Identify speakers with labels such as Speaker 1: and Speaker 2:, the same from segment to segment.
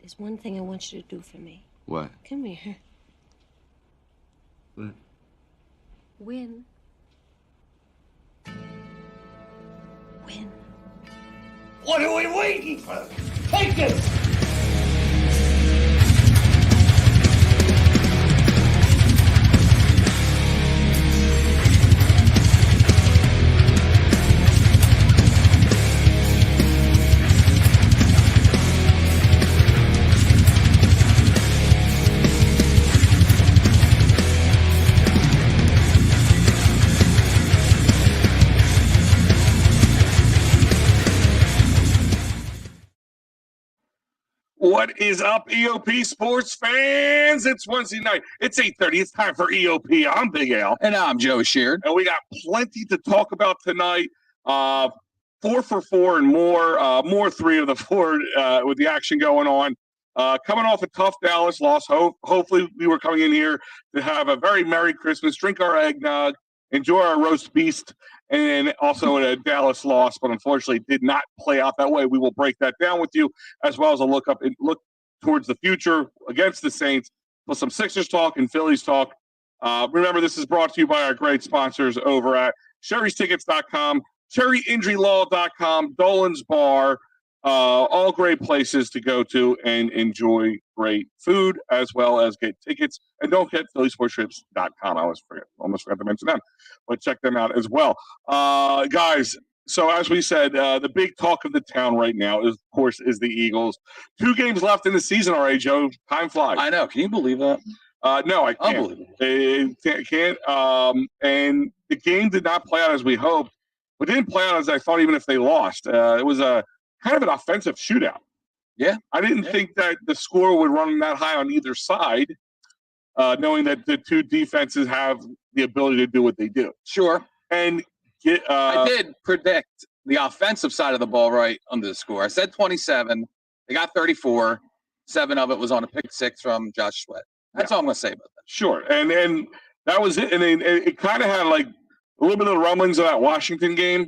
Speaker 1: There's one thing I want you to do for me.
Speaker 2: What?
Speaker 1: Come here.
Speaker 2: What?
Speaker 1: Win. Win.
Speaker 3: What are we waiting for? Take it!
Speaker 4: What is up, EOP sports fans? It's Wednesday night. It's 8:30. It's time for EOP. I'm Big Al.
Speaker 5: And I'm Joe Sheard.
Speaker 4: And we got plenty to talk about tonight. 4 for 4 and more 3 of the 4 with the action going on. Coming off a tough Dallas loss. Hopefully we were coming in here to have a very Merry Christmas, drink our eggnog, enjoy our roast beast, and also a Dallas loss, but unfortunately did not play out that way. We will break that down with you, as well as a look towards the future against the Saints, with some Sixers talk and Phillies talk. Remember, this is brought to you by our great sponsors over at Sherry'sTickets.com, CherryInjuryLaw.com, Dolan's Bar, all great places to go to and enjoy great food, as well as get tickets. And don't forget PhillySportsTrips.com. I almost forgot to mention them, but check them out as well. Guys, so as we said, the big talk of the town right now, of course, is the Eagles. 2 games left in the season already, Joe. Time flies.
Speaker 5: I know. Can you believe that?
Speaker 4: No, I can't. I can't. And the game did not play out as we hoped, but didn't play out as I thought, even if they lost. It was a kind of an offensive shootout.
Speaker 5: Yeah.
Speaker 4: I didn't think that the score would run that high on either side, knowing that the 2 defenses have the ability to do what they do.
Speaker 5: Sure.
Speaker 4: And
Speaker 5: I did predict the offensive side of the ball right under the score. I said 27. They got 34. 7 of it was on a pick 6 from Josh Sweat. That's all I'm going to say about that.
Speaker 4: Sure. And that was it. And then it kind of had like a little bit of the rumblings of that Washington game.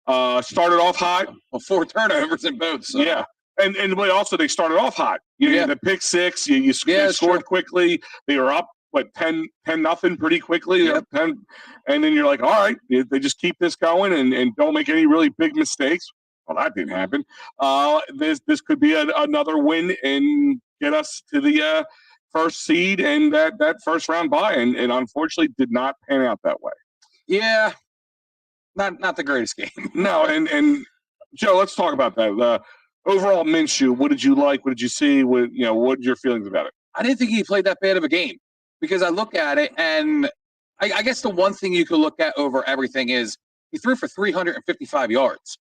Speaker 4: Started off hot.
Speaker 5: Well, 4 turnovers in both. So.
Speaker 4: Yeah. And also they started off hot. The pick 6, you scored quickly. They were up, 10-0 pretty quickly.
Speaker 5: Yep.
Speaker 4: 10, and then you're like, all right, they just keep this going and don't make any really big mistakes. Well, that didn't happen. This could be another win and get us to the first seed and that first round bye, and unfortunately did not pan out that way.
Speaker 5: Yeah. Not the greatest game.
Speaker 4: No, and Joe, let's talk about that. Overall, Minshew, what did you like? What did you see? What are your feelings about it?
Speaker 5: I didn't think he played that bad of a game because I look at it, and I guess the one thing you could look at over everything is he threw for 355 yards.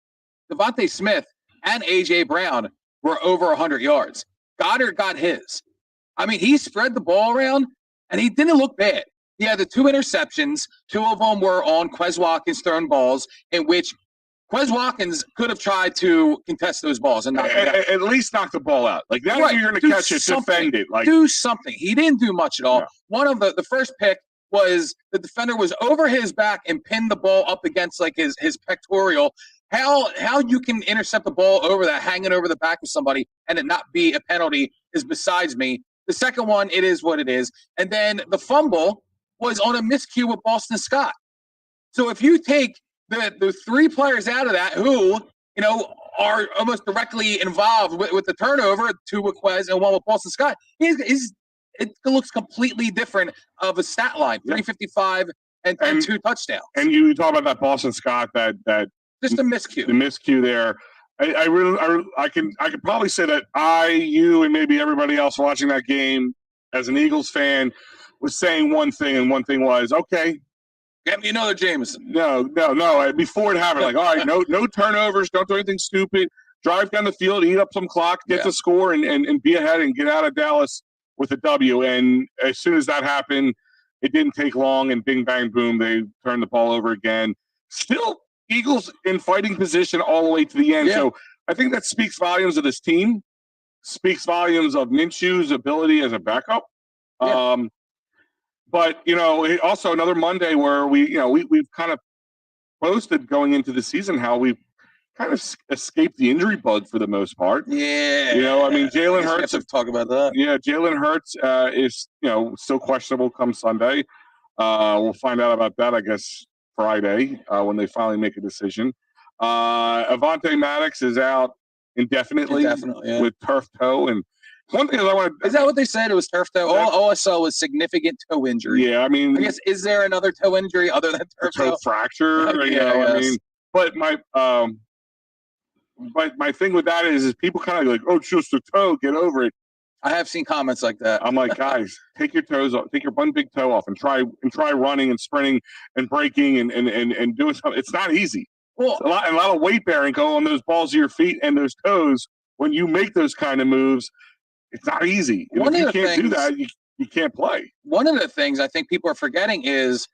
Speaker 5: Devontae Smith and A.J. Brown were over 100 yards. Goddard got his. I mean, he spread the ball around, and he didn't look bad. He had the 2 interceptions. 2 of them were on Quez Watkins thrown balls, in which Quez Watkins could have tried to contest those balls and knock it out.
Speaker 4: At least knock the ball out. Like, now you're going to catch it, defend it. Like,
Speaker 5: do something. He didn't do much at all.
Speaker 4: No.
Speaker 5: One of the first pick was the defender was over his back and pinned the ball up against like his pectoral. How you can intercept the ball over that, hanging over the back of somebody, and it not be a penalty is besides me. The second one, it is what it is. And then the fumble was on a miscue with Boston Scott. So if you take the 3 players out of that who, are almost directly involved with the turnover, 2 with Quez and 1 with Boston Scott, it looks completely different of a stat line, 355 and 2 touchdowns.
Speaker 4: And you talk about that Boston Scott, that
Speaker 5: just a miscue.
Speaker 4: The miscue there. I could probably say that you, and maybe everybody else watching that game as an Eagles fan was saying one thing, and one thing was, okay,
Speaker 5: get me another Jameson.
Speaker 4: No. Before it happened, like, all right, no turnovers, don't do anything stupid. Drive down the field, eat up some clock, get the score, and be ahead and get out of Dallas with a W. And as soon as that happened, it didn't take long, and bing, bang, boom, they turned the ball over again. Still, Eagles in fighting position all the way to the end. Yeah. So I think that speaks volumes of this team, speaks volumes of Minshew's ability as a backup. Yeah. But, also another Monday where we've kind of posted going into the season how we've kind of escaped the injury bug for the most part.
Speaker 5: Yeah.
Speaker 4: You know, I mean, Jalen
Speaker 5: We
Speaker 4: Hurts.
Speaker 5: have to talk about that.
Speaker 4: Yeah, Jalen Hurts is, still questionable come Sunday. We'll find out about that, I guess, Friday when they finally make a decision. Avonte Maddox is out indefinitely with turf toe. And one thing
Speaker 5: is that what they said? It was turf toe? All I saw was significant toe injury.
Speaker 4: Yeah, I mean,
Speaker 5: I guess, is there another toe injury other than turf toe?
Speaker 4: Fracture, I mean, but my thing with that is people kind of like, oh, it's just a toe, get over it.
Speaker 5: I have seen comments like that.
Speaker 4: I'm like, guys, take your toes off, take your one big toe off, and try running and sprinting and braking and doing something. It's not easy. Well, a lot of weight bearing go on those balls of your feet and those toes. When you make those kind of moves, it's not easy. And if you can't do that, you can't play. One
Speaker 5: of the things I think people are forgetting is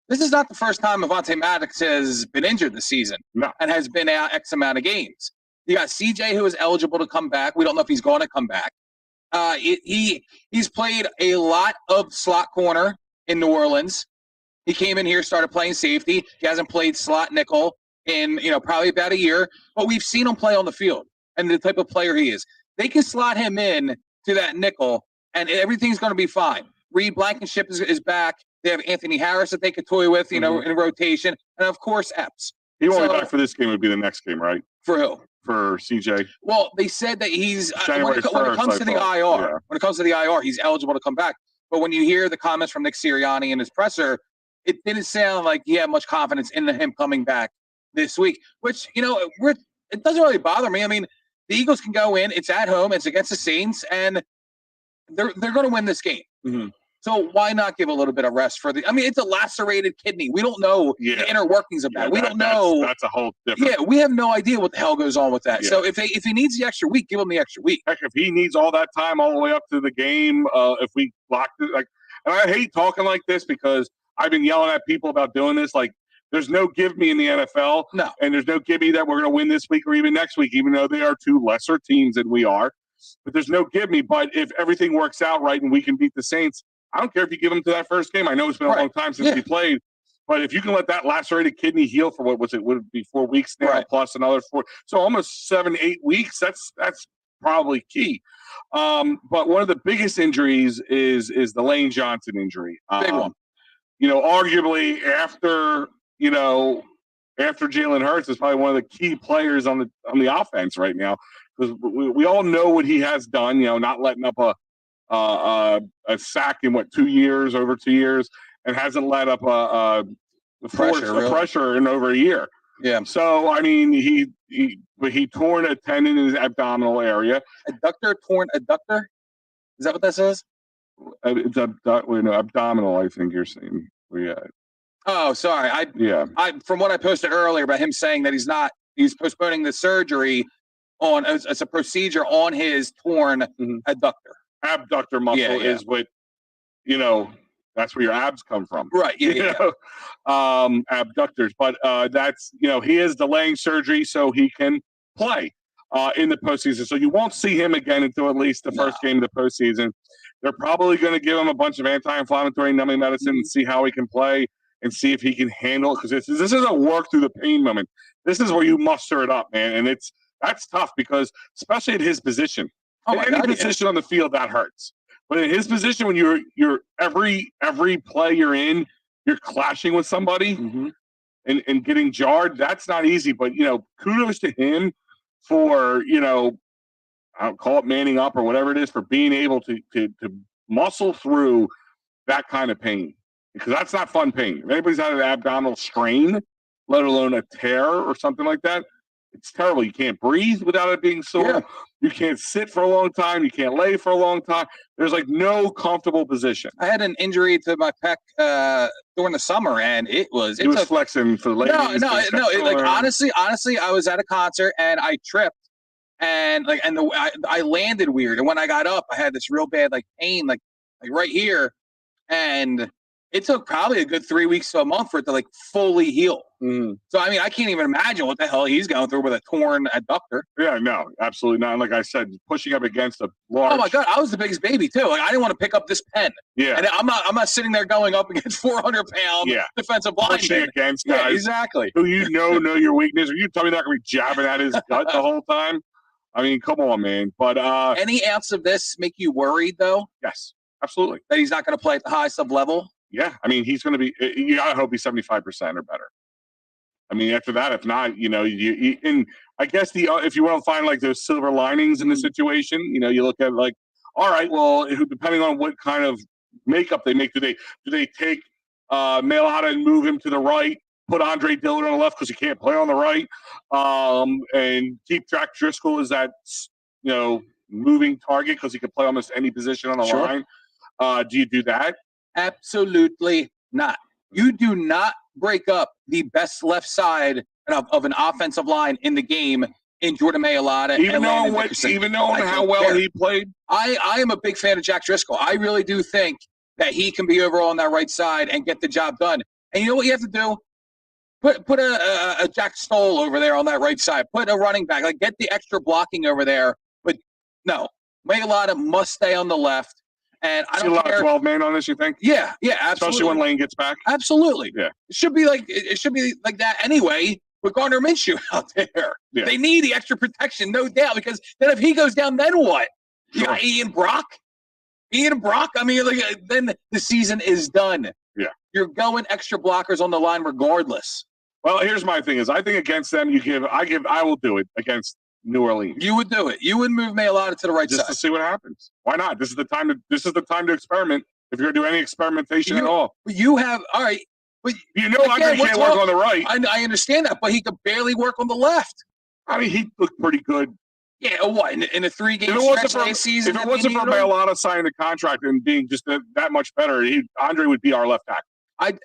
Speaker 5: this is not the first time Avonte Maddox has been injured this season and has been out X amount of games. You got CJ, who is eligible to come back. We don't know if he's going to come back. He's played a lot of slot corner in New Orleans. He came in here, started playing safety. He hasn't played slot nickel in probably about a year, but we've seen him play on the field and the type of player he is. They can slot him in to that nickel, and everything's going to be fine. Reed Blankenship is back. They have Anthony Harris that they could toy with, in rotation, and of course Epps.
Speaker 4: He won't be back for this game. Would be the next game, right?
Speaker 5: For who?
Speaker 4: For CJ.
Speaker 5: Well, they said that he's
Speaker 4: when it comes
Speaker 5: to the IR. When it comes to the IR, he's eligible to come back. But when you hear the comments from Nick Sirianni in his presser, it didn't sound like he had much confidence in him coming back this week. Which it doesn't really bother me. I mean, the Eagles can go in. It's at home. It's against the Saints, and they're going to win this game. Mm-hmm. So why not give a little bit of rest for it's a lacerated kidney. We don't know the inner workings of that. We don't know.
Speaker 4: That's a whole different.
Speaker 5: Yeah, we have no idea what the hell goes on with that. Yeah. So if he needs the extra week, give him the extra week.
Speaker 4: Heck, if he needs all that time all the way up to the game, if we blocked it, and I hate talking like this because I've been yelling at people about doing this. Like, there's no give me in the NFL.
Speaker 5: No.
Speaker 4: And there's no give me that we're going to win this week or even next week, even though they are two lesser teams than we are. But there's no give me. But if everything works out right and we can beat the Saints, I don't care if you give him to that first game. I know it's been a long time since he played, but if you can let that lacerated kidney heal for what was it? Would it be 4 weeks now plus another 4? So almost 7-8 weeks. That's probably key. But one of the biggest injuries is the Lane Johnson injury.
Speaker 5: Big one.
Speaker 4: Arguably after Jalen Hurts is probably one of the key players on the offense right now because we all know what he has done. Not letting up a sack in over 2 years, and hasn't let up a pressure in over a year.
Speaker 5: Yeah.
Speaker 4: So I mean, he torn a tendon in his abdominal area.
Speaker 5: Torn adductor. Is that what that says?
Speaker 4: It's abdominal. I think you're saying. Yeah.
Speaker 5: Oh, sorry. I from what I posted earlier about him saying that he's postponing the surgery as a procedure on his torn adductor.
Speaker 4: Abductor muscle is what that's where your abs come from,
Speaker 5: right?
Speaker 4: Abductors, but that's he is delaying surgery so he can play in the postseason. So you won't see him again until at least the first game of the postseason. They're probably going to give him a bunch of anti-inflammatory numbing medicine and see how he can play and see if he can handle it, because this is a work through the pain moment. This is where you muster it up, man, and that's tough because especially at his position. Any position on the field that hurts, but in his position, when you're every play you're in, you're clashing with somebody and getting jarred. That's not easy. But kudos to him for I'll call it manning up or whatever it is, for being able to muscle through that kind of pain, because that's not fun pain. If anybody's had an abdominal strain, let alone a tear or something like that, it's terrible. You can't breathe without it being sore. Yeah. You can't sit for a long time. You can't lay for a long time. There's no comfortable position.
Speaker 5: I had an injury to my pec during the summer, and it was
Speaker 4: flexing for the ladies.
Speaker 5: No. Honestly, I was at a concert and I tripped, and I landed weird. And when I got up, I had this real bad pain, like right here, and it took probably a good 3 weeks to a month for it to like fully heal.
Speaker 4: Mm-hmm.
Speaker 5: So I mean, I can't even imagine what the hell he's going through with a torn adductor.
Speaker 4: Yeah, no, absolutely not. And like I said, pushing up against a large.
Speaker 5: Oh my God, I was the biggest baby too. Like I didn't want to pick up this pen.
Speaker 4: Yeah,
Speaker 5: and I'm not sitting there going up against 400-pound defensive
Speaker 4: pushing
Speaker 5: linemen
Speaker 4: against guys.
Speaker 5: Yeah, exactly.
Speaker 4: Who know your weakness. Or you tell me they're not going to be jabbing at his gut the whole time? I mean, come on, man. But
Speaker 5: any ounce of this make you worried though?
Speaker 4: Yes, absolutely.
Speaker 5: That he's not going to play at the highest of level?
Speaker 4: Yeah, I mean, he's going to be. You gotta hope he's 75% or better. I mean, after that, if not, you and I guess if you want to find like those silver linings in the situation, you look at like, all right, well, depending on what kind of makeup they make, do they take Mailata and move him to the right, put Andre Dillard on the left because he can't play on the right, and keep Jack Driscoll as that moving target because he can play almost any position on the line. Do you do that?
Speaker 5: Absolutely not. You do not break up the best left side of an offensive line in the game in Jordan Mailata.
Speaker 4: Even knowing how well he played?
Speaker 5: I am a big fan of Jack Driscoll. I really do think that he can be over on that right side and get the job done. And you know what you have to do? Put a Jack Stoll over there on that right side. Put a running back. Like, get the extra blocking over there. But, no. Mailata must stay on the left. And I don't care.
Speaker 4: 12 man on this, you think?
Speaker 5: Yeah, absolutely.
Speaker 4: Especially when Lane gets back.
Speaker 5: Absolutely.
Speaker 4: Yeah.
Speaker 5: It should be like that anyway with Gardner Minshew out there.
Speaker 4: Yeah.
Speaker 5: They need the extra protection, no doubt, because then if he goes down, then what? You got Ian Brock? I mean, then the season is done.
Speaker 4: Yeah.
Speaker 5: You're going extra blockers on the line regardless.
Speaker 4: Well, here's my thing is I think against them I will do it against New Orleans.
Speaker 5: You would do it. You would move Mailata to the right
Speaker 4: just
Speaker 5: side
Speaker 4: to see what happens. Why not? This is the time to experiment. If you're going to do any experimentation at all,
Speaker 5: you have all right. But
Speaker 4: Andre can't work on the right.
Speaker 5: I understand that, but he could barely work on the left.
Speaker 4: I mean, he looked pretty good.
Speaker 5: Yeah, what in a 3-game stretch last season?
Speaker 4: If it wasn't for Mailata signing the contract and being just that much better, Andre would be our left tackle.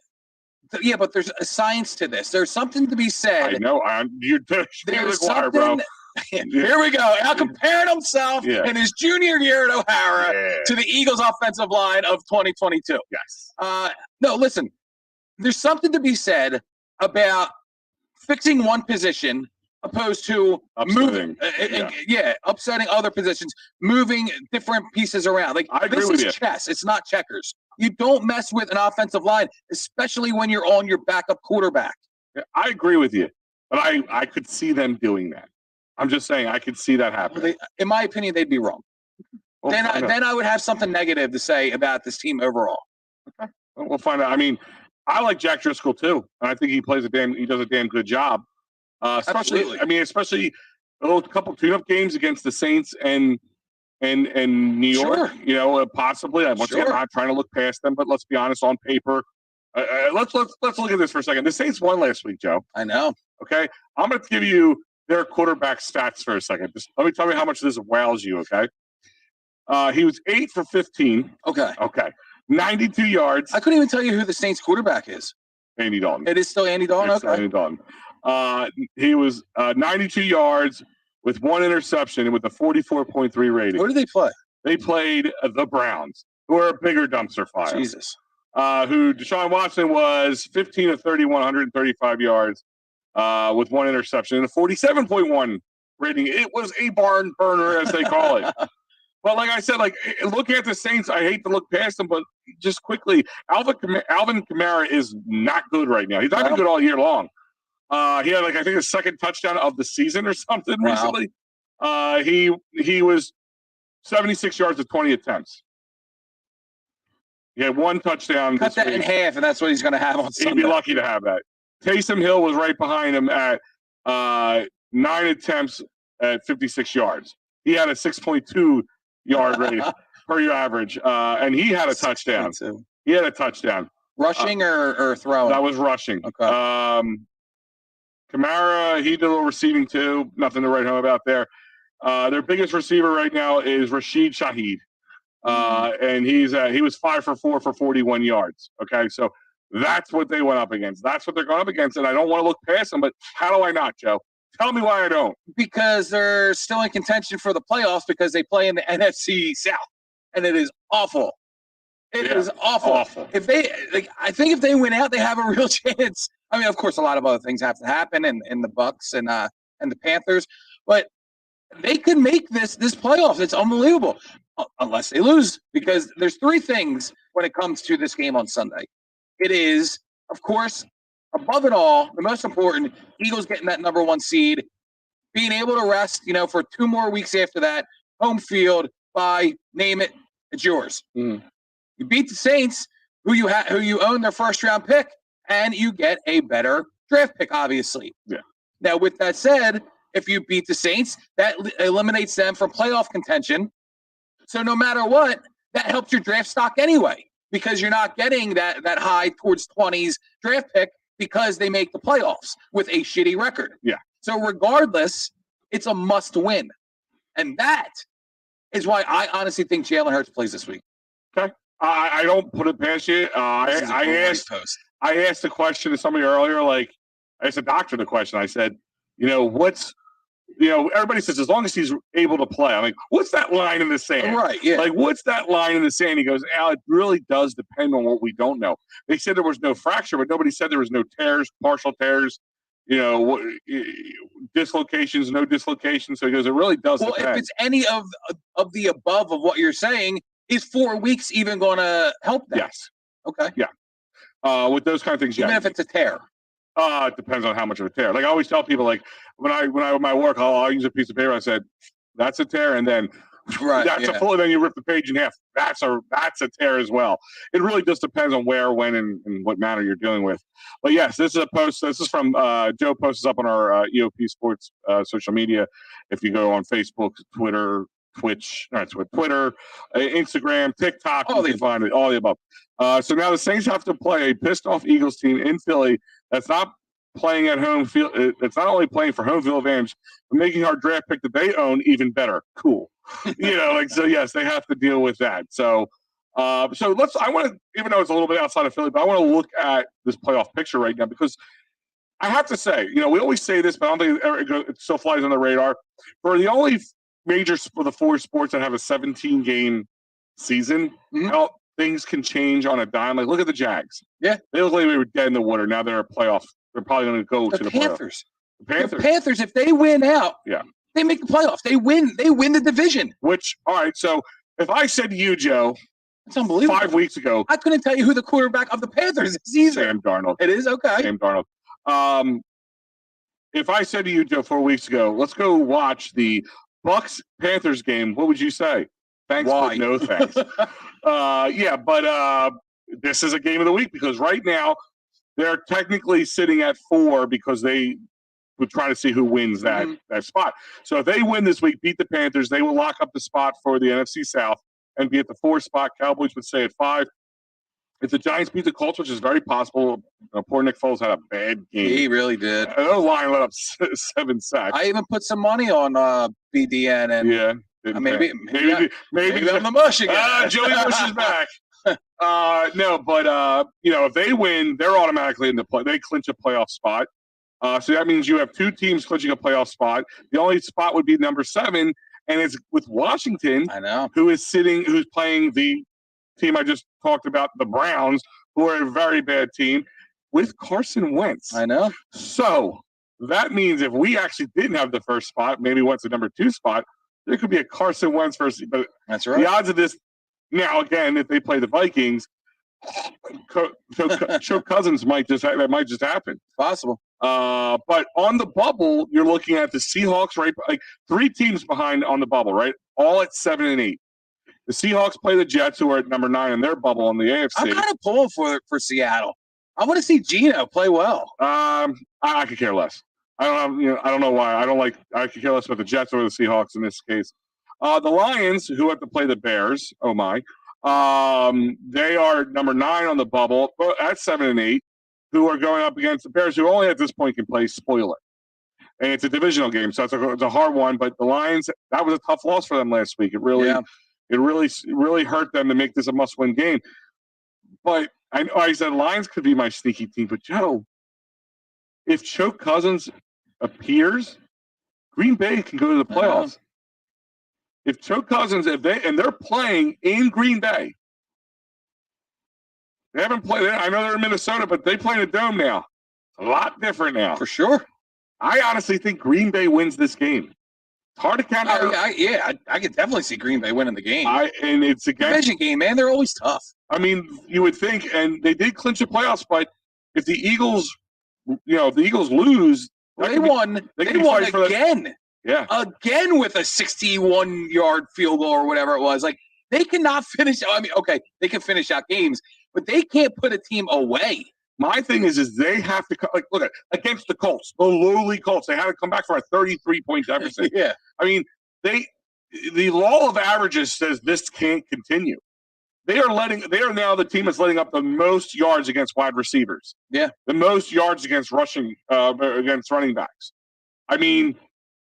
Speaker 5: Yeah, but there's a science to this. There's something to be said.
Speaker 4: I know. You're
Speaker 5: there's
Speaker 4: the choir, bro.
Speaker 5: Here we go. Now comparing himself in his junior year at O'Hara to the Eagles' offensive line of 2022.
Speaker 4: Yes.
Speaker 5: No, listen. There's something to be said about fixing one position opposed to moving. Upsetting other positions, moving different pieces around. Like,
Speaker 4: I agree with you.
Speaker 5: Chess. It's not checkers. You don't mess with an offensive line, especially when you're on your backup quarterback.
Speaker 4: Yeah, I agree with you, but I could see them doing that. I'm just saying I could see that happening.
Speaker 5: In my opinion, they'd be wrong. Well, then I would have something negative to say about this team overall.
Speaker 4: Okay. Well, we'll find out. I mean, I like Jack Driscoll too, and I think he does a damn good job. Especially a couple tune-up games against the Saints and New York.
Speaker 5: Sure.
Speaker 4: Possibly. Once again, I'm not trying to look past them, but let's be honest. On paper, let's look at this for a second. The Saints won last week, Joe.
Speaker 5: I know.
Speaker 4: Okay, I'm going to give you their quarterback stats for a second. Just let me tell you how much this wows you. Okay, he was 8 for 15.
Speaker 5: Okay.
Speaker 4: 92 yards.
Speaker 5: I couldn't even tell you who the Saints quarterback is.
Speaker 4: Andy Dalton.
Speaker 5: It is still Andy Dalton?
Speaker 4: Okay. Andy Dalton. He was 92 yards with 1 interception and with a 44.3 rating.
Speaker 5: Who did they play?
Speaker 4: They played the Browns, who are a bigger dumpster fire.
Speaker 5: Jesus.
Speaker 4: Who Deshaun Watson was 15 of 31, 135 yards with 1 interception and a 47.1 rating. It was a barn burner, as they call it. But like I said, looking at the Saints, I hate to look past them, but just quickly, Alvin Kamara is not good right now. He's not been good all year long. He had I think his second touchdown of the season or something recently. He was 76 yards with 20 attempts. He had 1 touchdown.
Speaker 5: Cut that in half, and that's what he's going to have on Sunday.
Speaker 4: He'd be lucky to have that. Taysom Hill was right behind him at 9 attempts at 56 yards. He had a 6.2 yard rate per your average, and he had a touchdown. He had a touchdown.
Speaker 5: Rushing or throwing?
Speaker 4: That was rushing.
Speaker 5: Okay.
Speaker 4: Kamara, he did a little receiving too. Nothing to write home about there. Their biggest receiver right now is Rashid Shaheed, and he was 5 for 4 for 41 yards. Okay, so that's what they went up against. That's what they're going up against, and I don't want to look past them. But how do I not, Joe? Tell me why I don't.
Speaker 5: Because they're still in contention for the playoffs because they play in the NFC South, and it is awful. It is awful. If they, I think if they win out, they have a real chance. I mean, of course, a lot of other things have to happen, and the Bucks and the Panthers, but they could make this playoffs. It's unbelievable, unless they lose, because there's three things when it comes to this game on Sunday. It is, of course, above it all, the most important, Eagles getting that number 1 seed, being able to rest, for 2 more weeks after that, home field by, name it, it's yours. You beat the Saints, who you own their first-round pick, and you get a better draft pick, obviously.
Speaker 4: Yeah.
Speaker 5: Now, with that said, if you beat the Saints, that eliminates them from playoff contention. So no matter what, that helps your draft stock anyway, because you're not getting that high towards 20s draft pick because they make the playoffs with a shitty record.
Speaker 4: Yeah.
Speaker 5: So regardless, it's a must win. And that is why I honestly think Jalen Hurts plays this week.
Speaker 4: Okay. I don't put it past you. I asked the question to somebody earlier, I asked the doctor the question. I said, everybody says as long as he's able to play. I'm like, what's that line in the sand?
Speaker 5: Right, yeah.
Speaker 4: What's that line in the sand? He goes, Al, it really does depend on what we don't know. They said there was no fracture, but nobody said there was no tears, partial tears, dislocations, no dislocations. So he goes, it really does depend.
Speaker 5: Well, if it's any of the above of what you're saying, is 4 weeks even going to help that?
Speaker 4: Yes.
Speaker 5: Okay.
Speaker 4: Yeah. With those kind of things,
Speaker 5: even if it's a tear.
Speaker 4: It depends on how much of a tear. I always tell people, when I my work, I'll use a piece of paper. I said, that's a tear, and then that's a full. And then you rip the page in half. That's a tear as well. It really just depends on where, when, and what manner you're dealing with. But yes, this is a post. This is from Joe. Posts this up on our EOP Sports social media. If you go on Facebook, Twitter, Twitch, Twitter, Instagram, TikTok, you can find it. All the above. So now the Saints have to play a pissed-off Eagles team in Philly that's not playing at home field. It's not only playing for home field advantage, but making our draft pick that they own even better. Cool. So yes, they have to deal with that. So I want to, even though it's a little bit outside of Philly, but I want to look at this playoff picture right now, because I have to say, we always say this, but I don't think it still flies on the radar. For the only for the 4 sports that have a 17-game season, how things can change on a dime. Look at the Jags.
Speaker 5: Yeah.
Speaker 4: They look like they were dead in the water. Now they're a playoff. They're probably going to go to the
Speaker 5: Panthers.
Speaker 4: Playoffs.
Speaker 5: The Panthers, if they win out, they make the playoffs. They win the division.
Speaker 4: All right, so if I said to you, Joe,
Speaker 5: it's unbelievable.
Speaker 4: 5 weeks ago,
Speaker 5: I couldn't tell you who the quarterback of the Panthers is either.
Speaker 4: Sam Darnold.
Speaker 5: It is? Okay.
Speaker 4: Sam Darnold. If I said to you, Joe, 4 weeks ago, let's go watch the Bucks-Panthers game, what would you say? Thanks,
Speaker 5: Why?
Speaker 4: but no thanks. This is a game of the week, because right now they're technically sitting at 4 because they would try to see who wins that spot. So if they win this week, beat the Panthers, they will lock up the spot for the NFC South and be at the 4 spot. Cowboys would stay at 5. If the Giants beat the Colts, which is very possible, poor Nick Foles had a bad game.
Speaker 5: He really did.
Speaker 4: Their line let up 7 sacks.
Speaker 5: I even put some money on BDN, and maybe I'm the mush again.
Speaker 4: Joey Bush is back. If they win, they're automatically in the play. They clinch a playoff spot. So that means you have 2 teams clinching a playoff spot. The only spot would be number 7, and it's with Washington.
Speaker 5: I know.
Speaker 4: Who's playing the team I just talked about, the Browns, who are a very bad team, with Carson Wentz.
Speaker 5: I know.
Speaker 4: So that means if we actually didn't have the first spot, maybe what's the number 2 spot, there could be a Carson Wentz versus. But
Speaker 5: that's right.
Speaker 4: The odds of this now, again, if they play the Vikings, Choke Cousins might just happen.
Speaker 5: Possible.
Speaker 4: But on the bubble, you're looking at the Seahawks, right? 3 teams behind on the bubble, right? All at 7 and 8. The Seahawks play the Jets, who are at number 9 in their bubble on the AFC.
Speaker 5: I'm kind of pulling for Seattle. I want to see Geno play well.
Speaker 4: I could care less. I don't know why. I could care less about the Jets or the Seahawks in this case. The Lions, who have to play the Bears, oh my, they are number 9 on the bubble at 7 and 8, who are going up against the Bears, who only at this point can play spoiler. And it's a divisional game, so it's a hard one. But the Lions, that was a tough loss for them last week. It really hurt them to make this a must-win game. But I said Lions could be my sneaky team. But Joe, if Choke Cousins appears, Green Bay can go to the playoffs. If Choke Cousins, they're playing in Green Bay, They haven't played. I know they're in Minnesota, but they play in a dome now. It's a lot different now.
Speaker 5: For sure.
Speaker 4: I honestly think Green Bay wins this game. It's hard to count out.
Speaker 5: I could definitely see Green Bay winning the game.
Speaker 4: And it's a
Speaker 5: division game, man. They're always tough.
Speaker 4: I mean, you would think, and they did clinch the playoffs, but if the Eagles, lose,
Speaker 5: they won. They won again.
Speaker 4: Yeah.
Speaker 5: Again with a 61-yard field goal or whatever it was. Like, they cannot finish. I mean, okay, they can finish out games, but they can't put a team away.
Speaker 4: My thing is they have to look at against the Colts, the lowly Colts. They had to come back for a 33-point deficit.
Speaker 5: Yeah.
Speaker 4: I mean, the law of averages says this can't continue. They are now the team that's letting up the most yards against wide receivers.
Speaker 5: Yeah.
Speaker 4: The most yards against against running backs. I mean,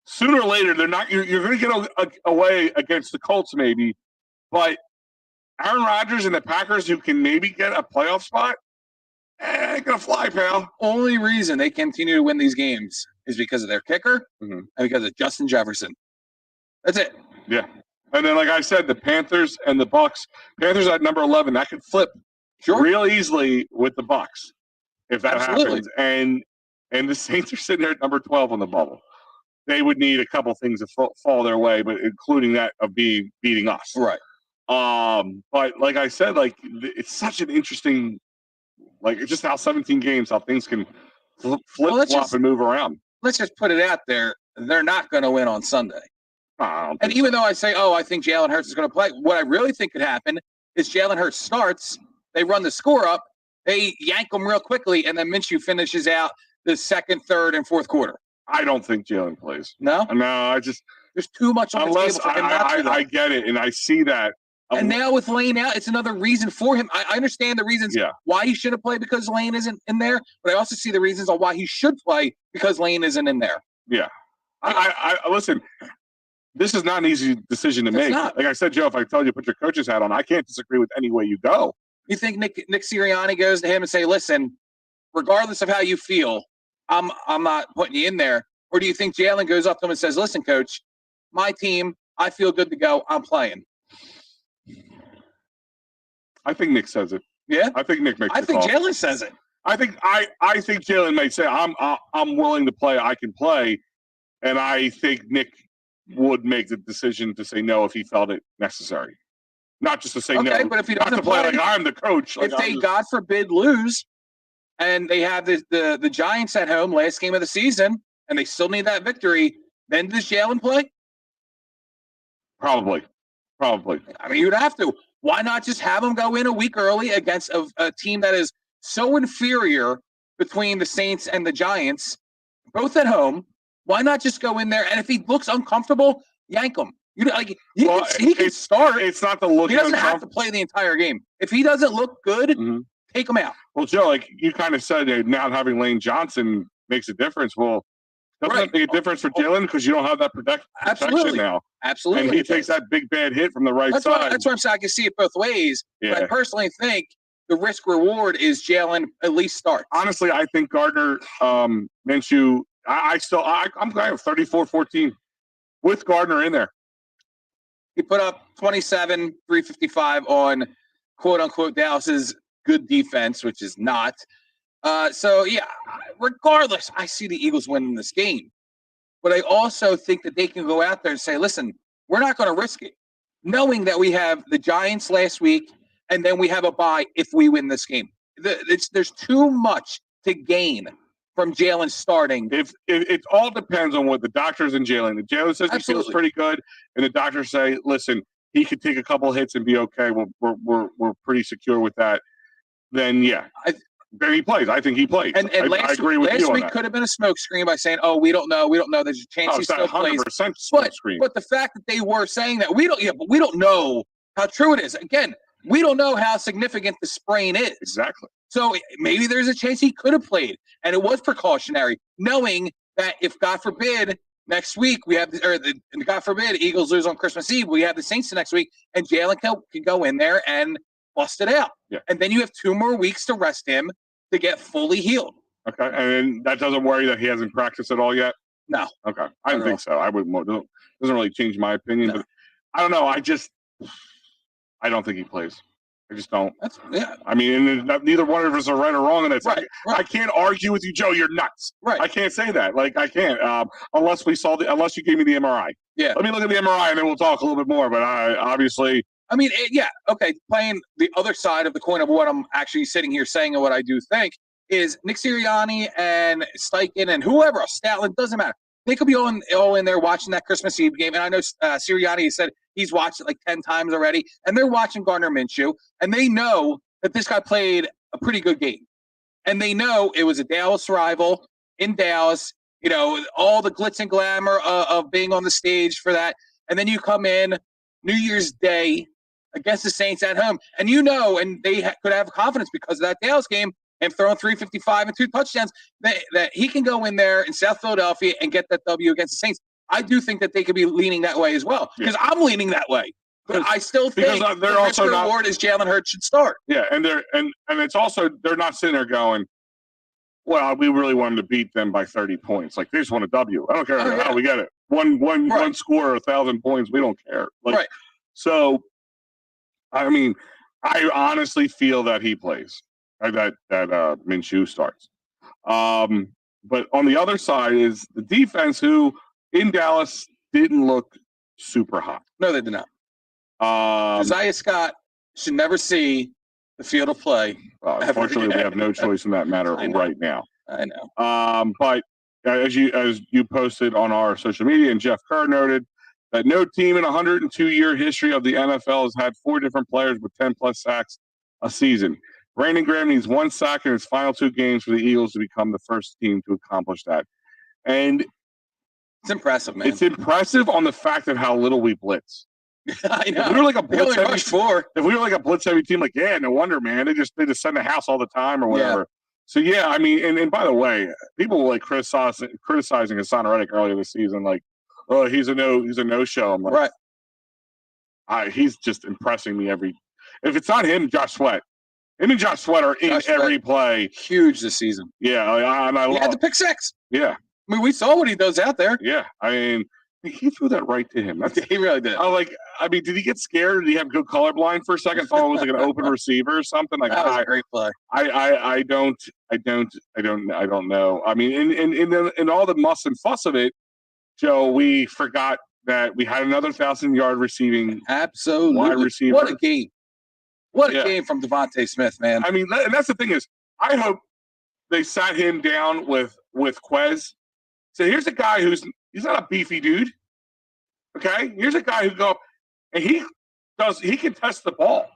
Speaker 4: sooner or later, they're not. You're going to get away against the Colts, maybe, but Aaron Rodgers and the Packers, who can maybe get a playoff spot, ain't gonna fly, pal.
Speaker 5: Only reason they continue to win these games is because of their kicker and because of Justin Jefferson. That's it.
Speaker 4: Yeah. And then, like I said, the Panthers and the Bucks. Panthers at number 11. That could flip real easily with the Bucks if that happens. And the Saints are sitting there at number 12 on the bubble. They would need a couple things to fall their way, but including that of beating us.
Speaker 5: Right.
Speaker 4: But like I said, like it's such an interesting, like it's just how 17 games, how things can flip-flop and move around.
Speaker 5: Let's just put it out there. They're not going to win on Sunday. And even though I say, I think Jalen Hurts is going to play, what I really think could happen is Jalen Hurts starts, they run the score up, they yank them real quickly, and then Minshew finishes out the second, third, and fourth quarter.
Speaker 4: I don't think Jalen plays.
Speaker 5: No?
Speaker 4: No,
Speaker 5: there's too much on the table for him not to.
Speaker 4: I get it, and I see that.
Speaker 5: And now with Lane out, it's another reason for him. I understand the reasons why he should have played because Lane isn't in there, but I also see the reasons on why he should play because Lane isn't in there.
Speaker 4: Yeah. I listen, this is not an easy decision to make.
Speaker 5: Not.
Speaker 4: Like I said, Joe, if I tell you to put your coach's hat on, I can't disagree with any way you go.
Speaker 5: You think Nick Sirianni goes to him and say, listen, regardless of how you feel, I'm not putting you in there? Or do you think Jalen goes up to him and says, listen, coach, my team, I feel good to go. I'm playing.
Speaker 4: I think Nick says it.
Speaker 5: Yeah?
Speaker 4: I think Nick makes
Speaker 5: I
Speaker 4: the
Speaker 5: think
Speaker 4: call.
Speaker 5: Jalen says it.
Speaker 4: I think Jalen may say, I'm willing to play. I can play. And I think Nick would make the decision to say no if he felt it necessary. Not just to say no.
Speaker 5: Okay, but if he doesn't
Speaker 4: play like I'm the coach.
Speaker 5: If they, God forbid, lose, and they have the Giants at home, last game of the season, and they still need that victory, then does Jalen play?
Speaker 4: Probably.
Speaker 5: I mean, you'd have to. Why not just have him go in a week early against a team that is so inferior between the Saints and the Giants, both at home? Why not just go in there? And if he looks uncomfortable, yank him. He can start.
Speaker 4: It's not the look.
Speaker 5: He doesn't have to play the entire game. If he doesn't look good, take him out.
Speaker 4: Well, Joe, like you kind of said, now having Lane Johnson makes a difference. Well, doesn't that make a difference for Jalen because you don't have that protection now?
Speaker 5: Absolutely.
Speaker 4: And he takes that big bad hit from the right side.
Speaker 5: That's why I'm saying I can see it both ways.
Speaker 4: Yeah.
Speaker 5: But I personally think the risk reward is Jalen at least starts.
Speaker 4: Honestly, I think Gardner Minshew. I'm kind of 34-14 with Gardner in there.
Speaker 5: He put up 27, 355 on quote-unquote Dallas's good defense, which is not. Regardless, I see the Eagles winning this game. But I also think that they can go out there and say, listen, we're not going to risk it, knowing that we have the Giants last week and then we have a bye if we win this game. There's too much to gain from Jalen starting.
Speaker 4: If it all depends on what the doctors and Jalen. If Jalen says he feels pretty good, and the doctors say, "Listen, he could take a couple hits and be okay. We're pretty secure with that." Then then he plays. I think he plays.
Speaker 5: And
Speaker 4: I agree with you on that.
Speaker 5: Last week could have been a smoke screen by saying, "Oh, we don't know. There's a chance he still plays."
Speaker 4: 100% smoke screen.
Speaker 5: But the fact that they were saying that we don't know how true it is. Again, we don't know how significant the sprain is.
Speaker 4: Exactly.
Speaker 5: So maybe there's a chance he could have played, and it was precautionary, knowing that if, God forbid, next week we have, God forbid, Eagles lose on Christmas Eve, we have the Saints the next week, and Jalen can go in there and bust it out.
Speaker 4: Yeah.
Speaker 5: And then you have 2 more weeks to rest him to get fully healed.
Speaker 4: Okay, and then that doesn't worry that he hasn't practiced at all yet?
Speaker 5: No.
Speaker 4: Okay, I don't think so. I wouldn't. Doesn't really change my opinion.
Speaker 5: No.
Speaker 4: But I don't know. I don't think he plays. I just don't.
Speaker 5: Yeah.
Speaker 4: I mean, and neither one of us are right or wrong, and it's
Speaker 5: Right.
Speaker 4: I can't argue with you, Joe. You're nuts.
Speaker 5: Right.
Speaker 4: I can't say that. Like I can't unless you gave me the MRI.
Speaker 5: Yeah.
Speaker 4: Let me look at the MRI, and then we'll talk a little bit more. But
Speaker 5: I mean, okay. Playing the other side of the coin of what I'm actually sitting here saying and what I do think is Nick Sirianni and Steichen and whoever else, Stoutland, doesn't matter. They could be all in there watching that Christmas Eve game. And I know Sirianni said he's watched it like 10 times already. And they're watching Gardner Minshew. And they know that this guy played a pretty good game. And they know it was a Dallas rival in Dallas. You know, all the glitz and glamour of being on the stage for that. And then you come in New Year's Day against the Saints at home. And and they could have confidence because of that Dallas game. And throwing 355 and 2 touchdowns, that he can go in there in South Philadelphia and get that W against the Saints. I do think that they could be leaning that way as well because I'm leaning that way. But I still think
Speaker 4: they're also not
Speaker 5: reward is Jalen Hurts should start.
Speaker 4: Yeah, and it's also they're not sitting there going, well, we really wanted to beat them by 30 points. Like they just want a W. I don't care how we get it. One score, 1,000 points. We don't care. Right. So, I mean, I honestly feel that he plays. That Minshew starts. But on the other side is the defense, who in Dallas didn't look super hot.
Speaker 5: No, they did not. Isaiah Scott should never see the field of play.
Speaker 4: Unfortunately, we have no choice in that matter right now.
Speaker 5: I know.
Speaker 4: But as you posted on our social media, and Jeff Kerr noted that no team in 102-year history of the NFL has had 4 different players with 10-plus sacks a season. Brandon Graham needs 1 sack in his final 2 games for the Eagles to become the first team to accomplish that. And
Speaker 5: it's impressive, man.
Speaker 4: It's impressive on the fact of how little we blitz.
Speaker 5: I know.
Speaker 4: If we were like a blitz heavy,
Speaker 5: if
Speaker 4: we were like a blitz heavy team, like no wonder, man. They just send the house all the time or whatever. Yeah. So yeah, I mean, and by the way, people were like criticizing Hassan Reddick earlier this season, like, oh, he's a no show. I'm like, right. He's just impressing me every. If it's not him, Josh Sweat. Him and Josh Sweat are in every play.
Speaker 5: Huge this season.
Speaker 4: Yeah,
Speaker 5: he had the pick 6.
Speaker 4: Yeah.
Speaker 5: I mean, we saw what he does out there.
Speaker 4: Yeah. I mean, he threw that right to him.
Speaker 5: He really did.
Speaker 4: Did he get scared? Did he have good colorblind for a second? Thought it was like an open receiver or something? Like
Speaker 5: that was a great play.
Speaker 4: I don't know. I mean, in all the muss and fuss of it, Joe, we forgot that we had another 1,000-yard receiving wide receiver.
Speaker 5: What a game. What a game from Devontae Smith, man.
Speaker 4: I mean, and that's the thing is, I hope they sat him down with Quez. So here's a guy he's not a beefy dude. Okay? Here's a guy who go up and he can test the ball.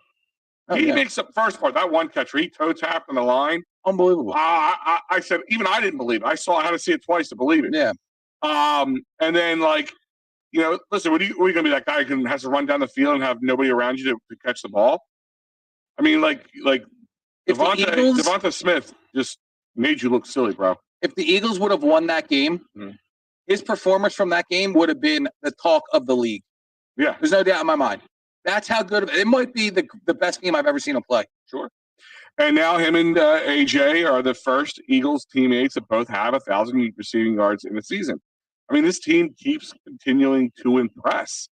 Speaker 4: He makes the first part, that one catch where he toe tapped on the line.
Speaker 5: Unbelievable.
Speaker 4: I said, even I didn't believe it. I had to see it twice to believe it.
Speaker 5: Yeah.
Speaker 4: And then listen, what are you going to be that guy who has to run down the field and have nobody around you to catch the ball? I mean, like Devonta Smith just made you look silly, bro.
Speaker 5: If the Eagles would have won that game, his performance from that game would have been the talk of the league.
Speaker 4: Yeah.
Speaker 5: There's no doubt in my mind. That's how good it might be the best game I've ever seen him play.
Speaker 4: Sure. And now him and AJ are the first Eagles teammates that both have 1,000 receiving yards in a season. I mean, this team keeps continuing to impress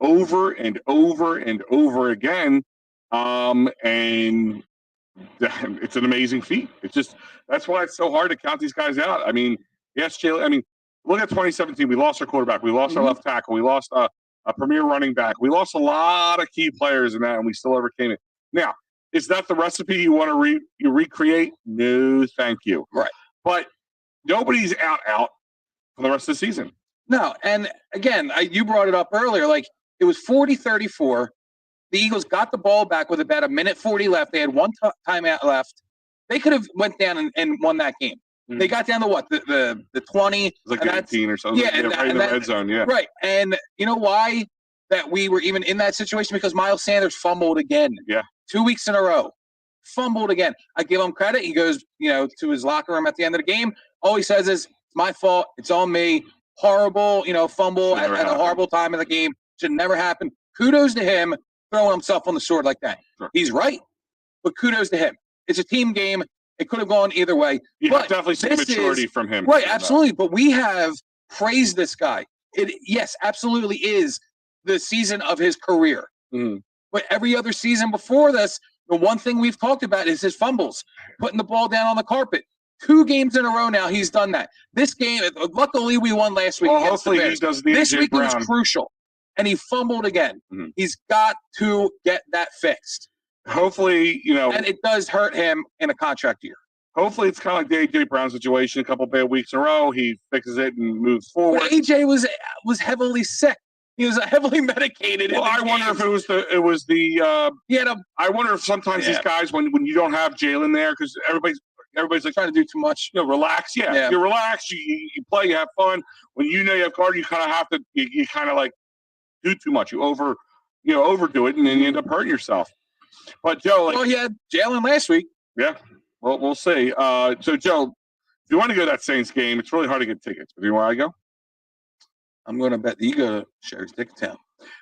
Speaker 4: over and over and over again. And it's an amazing feat. That's why it's so hard to count these guys out. I mean, yes, Jalen. I mean, look at 2017. We lost our quarterback. We lost our left tackle. We lost a premier running back. We lost a lot of key players in that, and we still overcame it. Now, is that the recipe you want to recreate? No, thank you.
Speaker 5: Right.
Speaker 4: But nobody's out for the rest of the season.
Speaker 5: No, and again, you brought it up earlier. Like, it was 40-34. The Eagles got the ball back with about 1:40 left. They had one timeout left. They could have went down and won that game. Mm-hmm. They got down to what? The 20.
Speaker 4: It was like 18 or something.
Speaker 5: Yeah,
Speaker 4: right in the red zone. Yeah.
Speaker 5: Right. And you know why that we were even in that situation? Because Miles Sanders fumbled again.
Speaker 4: Yeah.
Speaker 5: 2 weeks in a row. Fumbled again. I give him credit. He goes, to his locker room at the end of the game. All he says is, it's my fault. It's on me. Horrible, fumble at a horrible time in the game. Should never happen. Kudos to him throwing himself on the sword like that.
Speaker 4: Sure.
Speaker 5: He's right, but kudos to him. It's a team game. It could have gone either way.
Speaker 4: You have definitely seen maturity from him.
Speaker 5: Right, absolutely. But we have praised this guy. Yes, absolutely is the season of his career.
Speaker 4: Mm.
Speaker 5: But every other season before this, the one thing we've talked about is his fumbles, putting the ball down on the carpet. 2 games in a row now he's done that. This game, luckily we won last week.
Speaker 4: Well, hopefully he does the
Speaker 5: This
Speaker 4: AJ
Speaker 5: week
Speaker 4: Brown.
Speaker 5: it was crucial, and he fumbled again.
Speaker 4: Mm-hmm.
Speaker 5: He's got to get that fixed.
Speaker 4: Hopefully,
Speaker 5: and it does hurt him in a contract year.
Speaker 4: Hopefully it's kind of like the AJ Brown situation. A couple bad weeks in a row, he fixes it and moves forward.
Speaker 5: But AJ was heavily sick. He was heavily medicated.
Speaker 4: Well, I wonder if it was the. I wonder if sometimes these guys, when you don't have Jalen there, because everybody's like
Speaker 5: trying to do too much.
Speaker 4: Relax. Yeah. You relax. You play. You have fun. When you have guard, you kind of have to. You kind of like do too much. You overdo it, and then you end up hurting yourself. But Joe,
Speaker 5: he had Jalen last week.
Speaker 4: Yeah. Well, we'll see. So Joe, if you want to go to that Saints game, it's really hard to get tickets. But do you want to go?
Speaker 5: I'm going to bet that you go to Sherry's Ticket Town.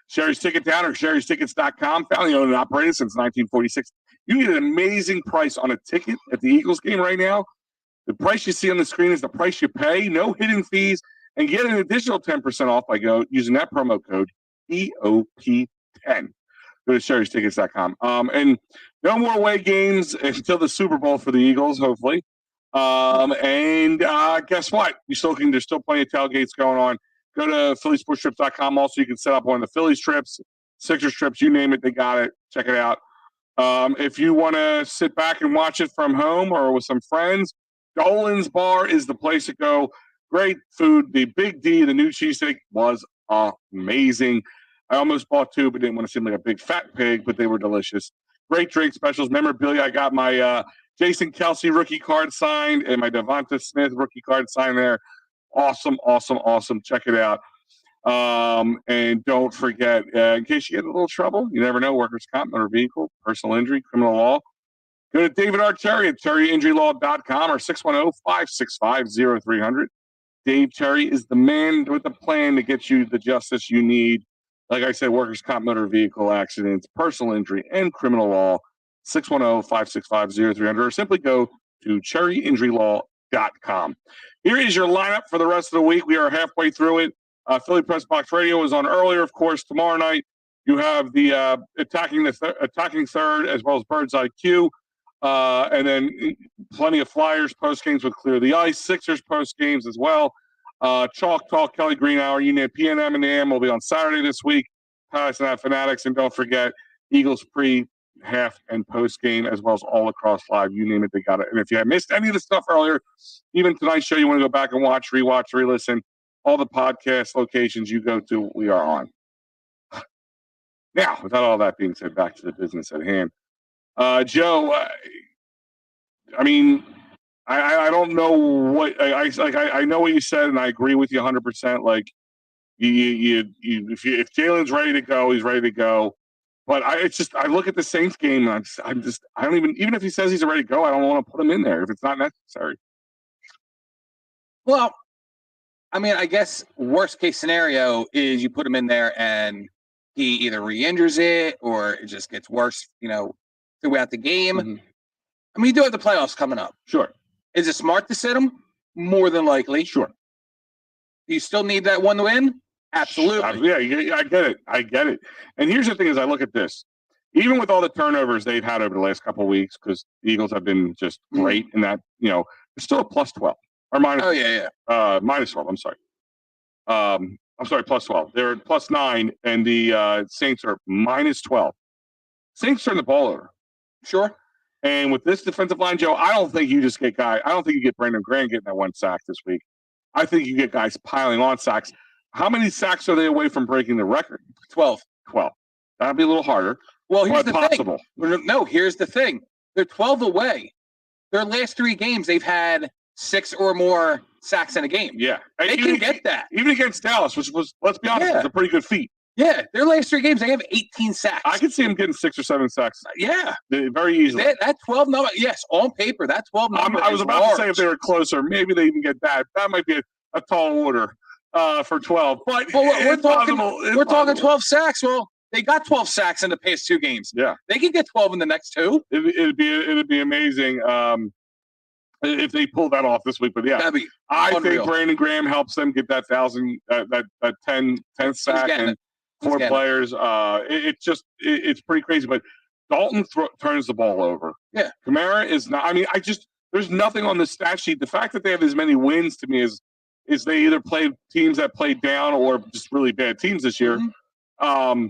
Speaker 4: Sherry's Ticket Town or Sherry'sTickets.com. Family owned and operated since 1946. You get an amazing price on a ticket at the Eagles game right now. The price you see on the screen is the price you pay. No hidden fees. And get an additional 10% off by using that promo code EOP10. Go to Sherry'sTickets.com. And no more away games until the Super Bowl for the Eagles, hopefully. And guess what? There's still plenty of tailgates going on. Go to PhillySportsTrips.com. Also, you can set up one of the Phillies trips, Sixers trips, you name it, they got it. Check it out. If you want to sit back and watch it from home or with some friends, Dolan's Bar is the place to go. Great food. The Big D, the new cheesesteak, was amazing. I almost bought 2, but didn't want to seem like a big fat pig, but they were delicious. Great drink specials. Memorabilia. I got my Jason Kelsey rookie card signed and my Devonta Smith rookie card signed there. Awesome. Check it out. And don't forget, in case you get in a little trouble, you never know, workers' comp, motor vehicle, personal injury, criminal law, go to David R. Terry at terryinjurylaw.com or 610-565-0300. Dave Terry is the man with the plan to get you the justice you need. Like I said, workers' comp, motor vehicle accidents, personal injury, and criminal law, 610-565-0300, or simply go to cherryinjurylaw.com. Here is your lineup for the rest of the week. We are halfway through it. Philly Press Box Radio was on earlier, of course. Tomorrow night, you have the attacking third as well as Bird's IQ. And then plenty of Flyers post games with Clear the Ice, Sixers post games as well. Chalk Talk, Kelly Green Hour, Union PNM and AM will be on Saturday this week. Patterson Fanatics, and don't forget Eagles pre, half, and post game, as well as all across live. You name it, they got it. And if you have missed any of the stuff earlier, even tonight's show, you want to go back and watch, rewatch, re-listen, all the podcast locations you go to, we are on. Now, without all that being said, back to the business at hand. Joe, I mean, I don't know what I know what you said, and I agree with you 100%. Like, if Jalen's ready to go, he's ready to go. But I look at the Saints game, and I don't even if he says he's ready to go, I don't want to put him in there if it's not necessary.
Speaker 5: Well, I mean, I guess worst case scenario is you put him in there and he either re-injures it or it just gets worse, throughout the game.
Speaker 4: Mm-hmm.
Speaker 5: I mean, you do have the playoffs coming up.
Speaker 4: Sure.
Speaker 5: Is it smart to sit him? More than likely.
Speaker 4: Sure.
Speaker 5: Do you still need that one win? Absolutely.
Speaker 4: Yeah, I get it. And here's the thing: is I look at this, even with all the turnovers they've had over the last couple of weeks, because the Eagles have been just great in that. They're still a plus 12 or minus.
Speaker 5: Oh yeah.
Speaker 4: Minus 12. I'm sorry. Plus 12. They're at plus 9, and the Saints are minus 12. Saints turn the ball over.
Speaker 5: Sure.
Speaker 4: And with this defensive line, Joe, I don't think you just get I don't think you get Brandon Graham getting that 1 sack this week. I think you get guys piling on sacks. How many sacks are they away from breaking the record?
Speaker 5: 12.
Speaker 4: That'd be a little harder.
Speaker 5: Well, here's the
Speaker 4: possible.
Speaker 5: Thing. No, here's the thing. They're 12 away. Their last 3 games, they've had 6 or more sacks in a game.
Speaker 4: Yeah.
Speaker 5: They can get that.
Speaker 4: Even against Dallas, which was, let's be honest, was a pretty good feat.
Speaker 5: Yeah, their last 3 games, they have 18 sacks.
Speaker 4: I could see them getting 6 or 7 sacks.
Speaker 5: Yeah.
Speaker 4: Very easily.
Speaker 5: That 12 number, yes, on paper, that 12 number
Speaker 4: I was about
Speaker 5: large.
Speaker 4: to say if they were closer, maybe they even get that. That might be a tall order for 12. But
Speaker 5: we're talking 12 sacks. Well, they got 12 sacks in the past 2 games.
Speaker 4: Yeah.
Speaker 5: They can get 12 in the next 2.
Speaker 4: It'd be amazing if they pull that off this week. But yeah, I think Brandon Graham helps them get that 10th sack and 4 players. It's pretty crazy. But Dalton turns the ball over.
Speaker 5: Yeah.
Speaker 4: Kamara is not. I mean, there's nothing on the stat sheet. The fact that they have as many wins to me is they either played teams that played down or just really bad teams this year.
Speaker 5: Mm-hmm.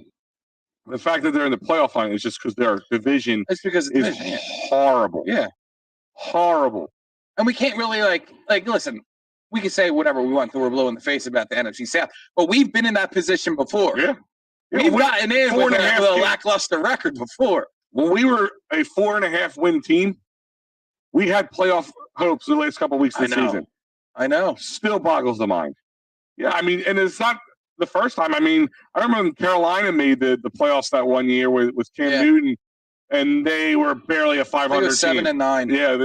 Speaker 4: The fact that they're in the playoff line is just because their division is horrible.
Speaker 5: Yeah.
Speaker 4: Horrible.
Speaker 5: And we can't really like listen, we can say whatever we want until we're blue in the face about the NFC South, but we've been in that position before.
Speaker 4: Yeah.
Speaker 5: We've gotten in with a lackluster record before.
Speaker 4: When we were a 4.5 win team, we had playoff hopes the last couple of weeks of the season.
Speaker 5: I know.
Speaker 4: Still boggles the mind. Yeah, I mean, and it's not the first time. I mean, I remember when Carolina made the playoffs that one year with Cam Newton, and they were barely a 500 team.
Speaker 5: 7-9.
Speaker 4: Yeah,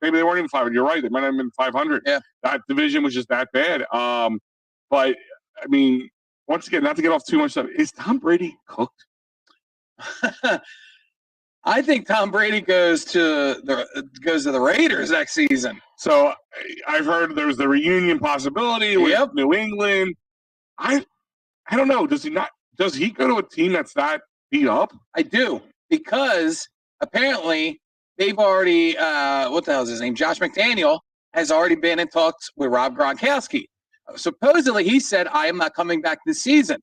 Speaker 4: maybe they weren't even 500. You're right. They might have been 500.
Speaker 5: Yeah.
Speaker 4: That division was just that bad. But, I mean, once again, not to get off too much stuff, is Tom Brady cooked?
Speaker 5: I think Tom Brady goes to the Raiders next season.
Speaker 4: So I've heard there's the reunion possibility with New England. I don't know. Does he go to a team that's that beat up?
Speaker 5: I do, because apparently they've already what the hell is his name? Josh McDaniel has already been in talks with Rob Gronkowski. Supposedly he said, I am not coming back this season.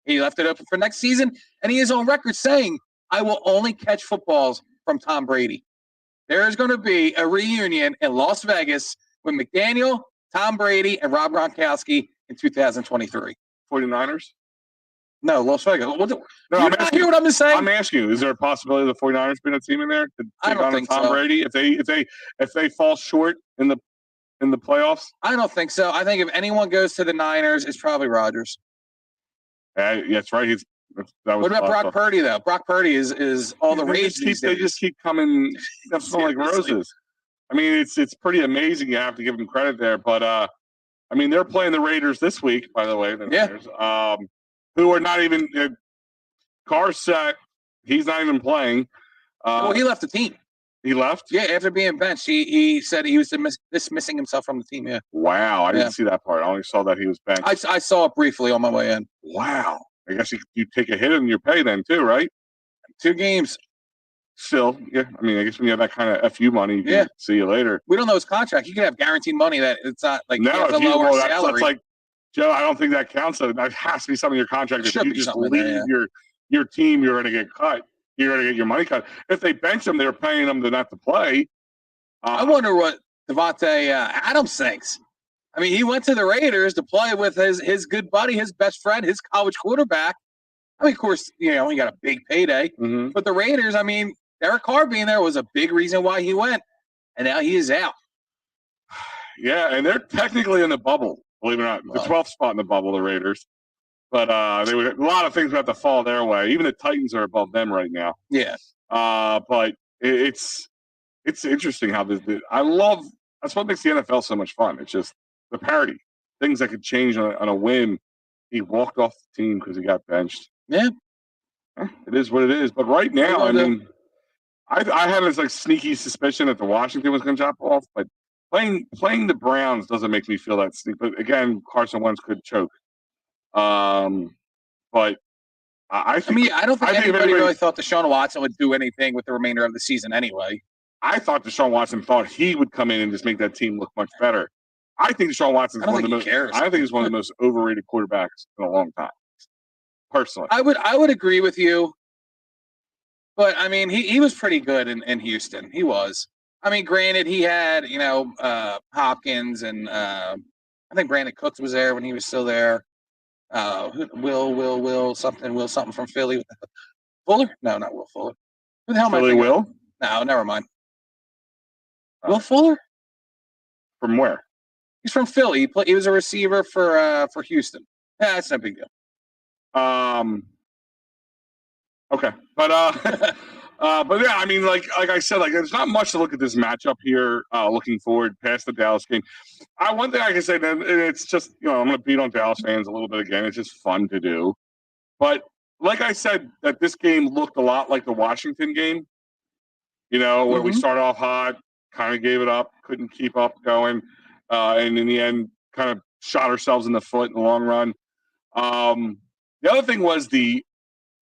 Speaker 5: He left it open for next season, and he is on record saying, I will only catch footballs from Tom Brady. There is going to be a reunion in Las Vegas with McDaniel, Tom Brady, and Rob Gronkowski in 2023.
Speaker 4: 49ers?
Speaker 5: No, Las Vegas.
Speaker 4: No,
Speaker 5: you not hear what I'm saying?
Speaker 4: I'm asking you, is there a possibility of the 49ers being a team in there to
Speaker 5: I don't think
Speaker 4: Tom Brady if they fall short in the playoffs?
Speaker 5: I don't think so. I think if anyone goes to the Niners, it's probably Rodgers.
Speaker 4: Yeah, that's right.
Speaker 5: What about Brock Purdy, though? Brock Purdy is all the rage these days.
Speaker 4: They just keep coming like roses. I mean, it's pretty amazing. You have to give them credit there. But, I mean, they're playing the Raiders this week, by the way. Raiders, who are not even Carset. He's not even playing.
Speaker 5: Well, he left the team.
Speaker 4: He left?
Speaker 5: Yeah, after being benched. He said he was dismissing himself from the team, yeah.
Speaker 4: Wow, I didn't see that part. I only saw that he was benched.
Speaker 5: I saw it briefly on my way in.
Speaker 4: Wow. I guess you take a hit in your pay then too, right?
Speaker 5: 2 games.
Speaker 4: Still, yeah. I mean, I guess when you have that kind of FU money, you can see you later.
Speaker 5: We don't know his contract. He could have guaranteed money that it's not like
Speaker 4: that's like, Joe, I don't think that counts. That has to be some of your contract. If you just leave your team, you're going to get cut. You're going to get your money cut. If they bench him, they're paying him to not to play.
Speaker 5: I wonder what Devontae Adams thinks. I mean, he went to the Raiders to play with his good buddy, his best friend, his college quarterback. I mean, of course, he got a big payday. Mm-hmm. But the Raiders, I mean, Derek Carr being there was a big reason why he went. And now he is out.
Speaker 4: Yeah, and they're technically in the bubble, believe it or not. The 12th spot in the bubble, the Raiders. But a lot of things have to fall their way. Even the Titans are above them right now.
Speaker 5: Yeah.
Speaker 4: But it's interesting how that's what makes the NFL so much fun. It's just the parity, things that could change on a whim. He walked off the team because he got benched.
Speaker 5: Yeah,
Speaker 4: it is what it is. But right now, I mean, I had this like sneaky suspicion that the Washington was going to drop off. But playing the Browns doesn't make me feel that sneaky. But again, Carson Wentz could choke. But I
Speaker 5: don't think anybody really thought Deshaun Watson would do anything with the remainder of the season anyway.
Speaker 4: I thought Deshaun Watson thought he would come in and just make that team look much better. I think Deshaun Watson is one of the most overrated quarterbacks in a long time. Personally,
Speaker 5: I would agree with you, but I mean he was pretty good in Houston. He was. I mean, granted, he had Hopkins and I think Brandon Cooks was there when he was still there. Will something from Philly. Fuller? No, not Will Fuller. Who the hell am I thinking?
Speaker 4: Will?
Speaker 5: No, never mind. Will Fuller?
Speaker 4: From where?
Speaker 5: He's from Philly. He was a receiver for Houston. Yeah, that's no big deal.
Speaker 4: Okay, but yeah, I mean, like I said, like there's not much to look at this matchup here. Looking forward past the Dallas game, one thing I can say, and it's just I'm going to beat on Dallas fans a little bit again. It's just fun to do, but like I said, that this game looked a lot like the Washington game. Where we started off hot, kind of gave it up, couldn't keep up going, and in the end, kind of shot ourselves in the foot in the long run. The other thing was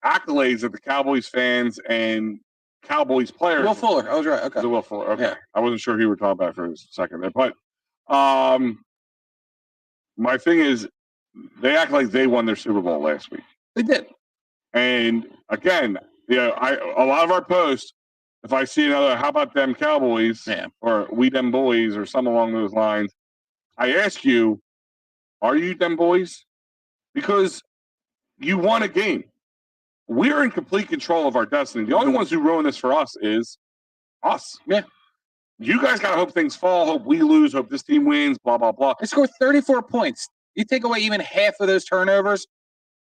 Speaker 4: accolades that the Cowboys fans and Cowboys players.
Speaker 5: Will Fuller. I was right. Okay.
Speaker 4: Was it Will Fuller? Okay.
Speaker 5: Yeah.
Speaker 4: I wasn't sure who you were talking about for a second there. But my thing is, they act like they won their Super Bowl last week.
Speaker 5: They did.
Speaker 4: And again, a lot of our posts, if I see another, how about them Cowboys, or we them boys, or something along those lines, I ask you, are you them boys? Because you won a game. We're in complete control of our destiny. The only ones who ruin this for us is us.
Speaker 5: Yeah.
Speaker 4: You guys got to hope things fall, hope we lose, hope this team wins, blah, blah, blah.
Speaker 5: They scored 34 points. You take away even half of those turnovers,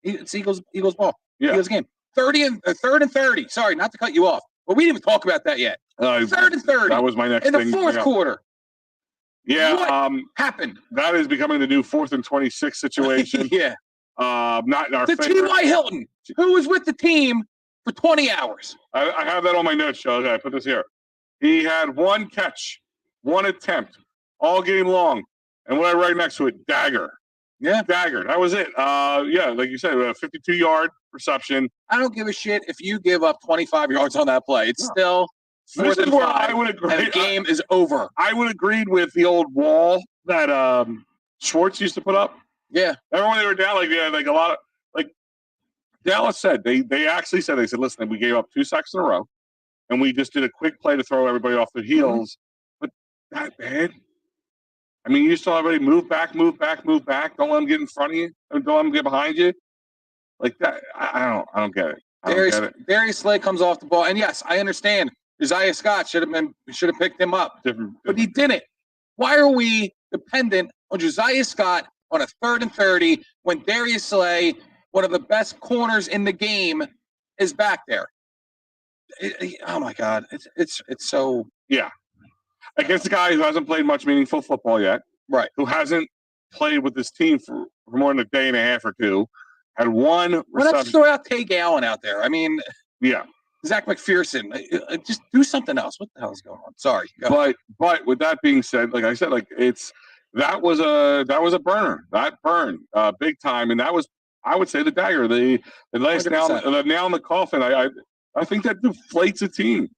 Speaker 5: it's Eagles ball.
Speaker 4: Yeah.
Speaker 5: Eagles game. 3rd and 30. Sorry, not to cut you off, but we didn't even talk about that yet. 3rd and 30.
Speaker 4: That was my next
Speaker 5: thing. In the fourth quarter.
Speaker 4: Yeah.
Speaker 5: What happened?
Speaker 4: That is becoming the new 4th and 26 situation.
Speaker 5: Yeah.
Speaker 4: Not in our favor.
Speaker 5: T.Y. Hilton, who was with the team for 20 hours.
Speaker 4: I have that on my notes, Joe. Okay, I put this here. He had one catch, one attempt, all game long. And what I write next to it, dagger.
Speaker 5: Yeah.
Speaker 4: Dagger. That was it. Yeah, like you said, a 52-yard reception.
Speaker 5: I don't give a shit if you give up 25 yards on that play. It's still 4th and 5,
Speaker 4: I would agree.
Speaker 5: and the game is over.
Speaker 4: I would agree with the old wall that Schwartz used to put up.
Speaker 5: Yeah.
Speaker 4: Remember when they were down, like a lot of, like Dallas said, they actually said, listen, we gave up 2 sacks in a row, and we just did a quick play to throw everybody off their heels. But that bad. I mean, you just tell everybody, move back. Don't let them get in front of you. Don't let them get behind you. Like that, I don't get it.
Speaker 5: Darius Slay comes off the ball, and yes, I understand. Isaiah Scott should have picked him up, but he didn't. Why are we dependent on Josiah Scott on a 3rd and 30 when Darius Slay, one of the best corners in the game, is back there? Oh my God, it's so
Speaker 4: against a guy who hasn't played much meaningful football yet,
Speaker 5: right?
Speaker 4: Who hasn't played with this team for more than a day and a half or two, had one reception.
Speaker 5: Why not throw out Tay Allen out there? I mean,
Speaker 4: yeah,
Speaker 5: Zach McPherson, just do something else. What the hell is going on? Sorry,
Speaker 4: but with that being said, like I said, like that was a burner. That burned big time, and that was, I would say, the dagger, the last nail in the coffin. I think that deflates a team.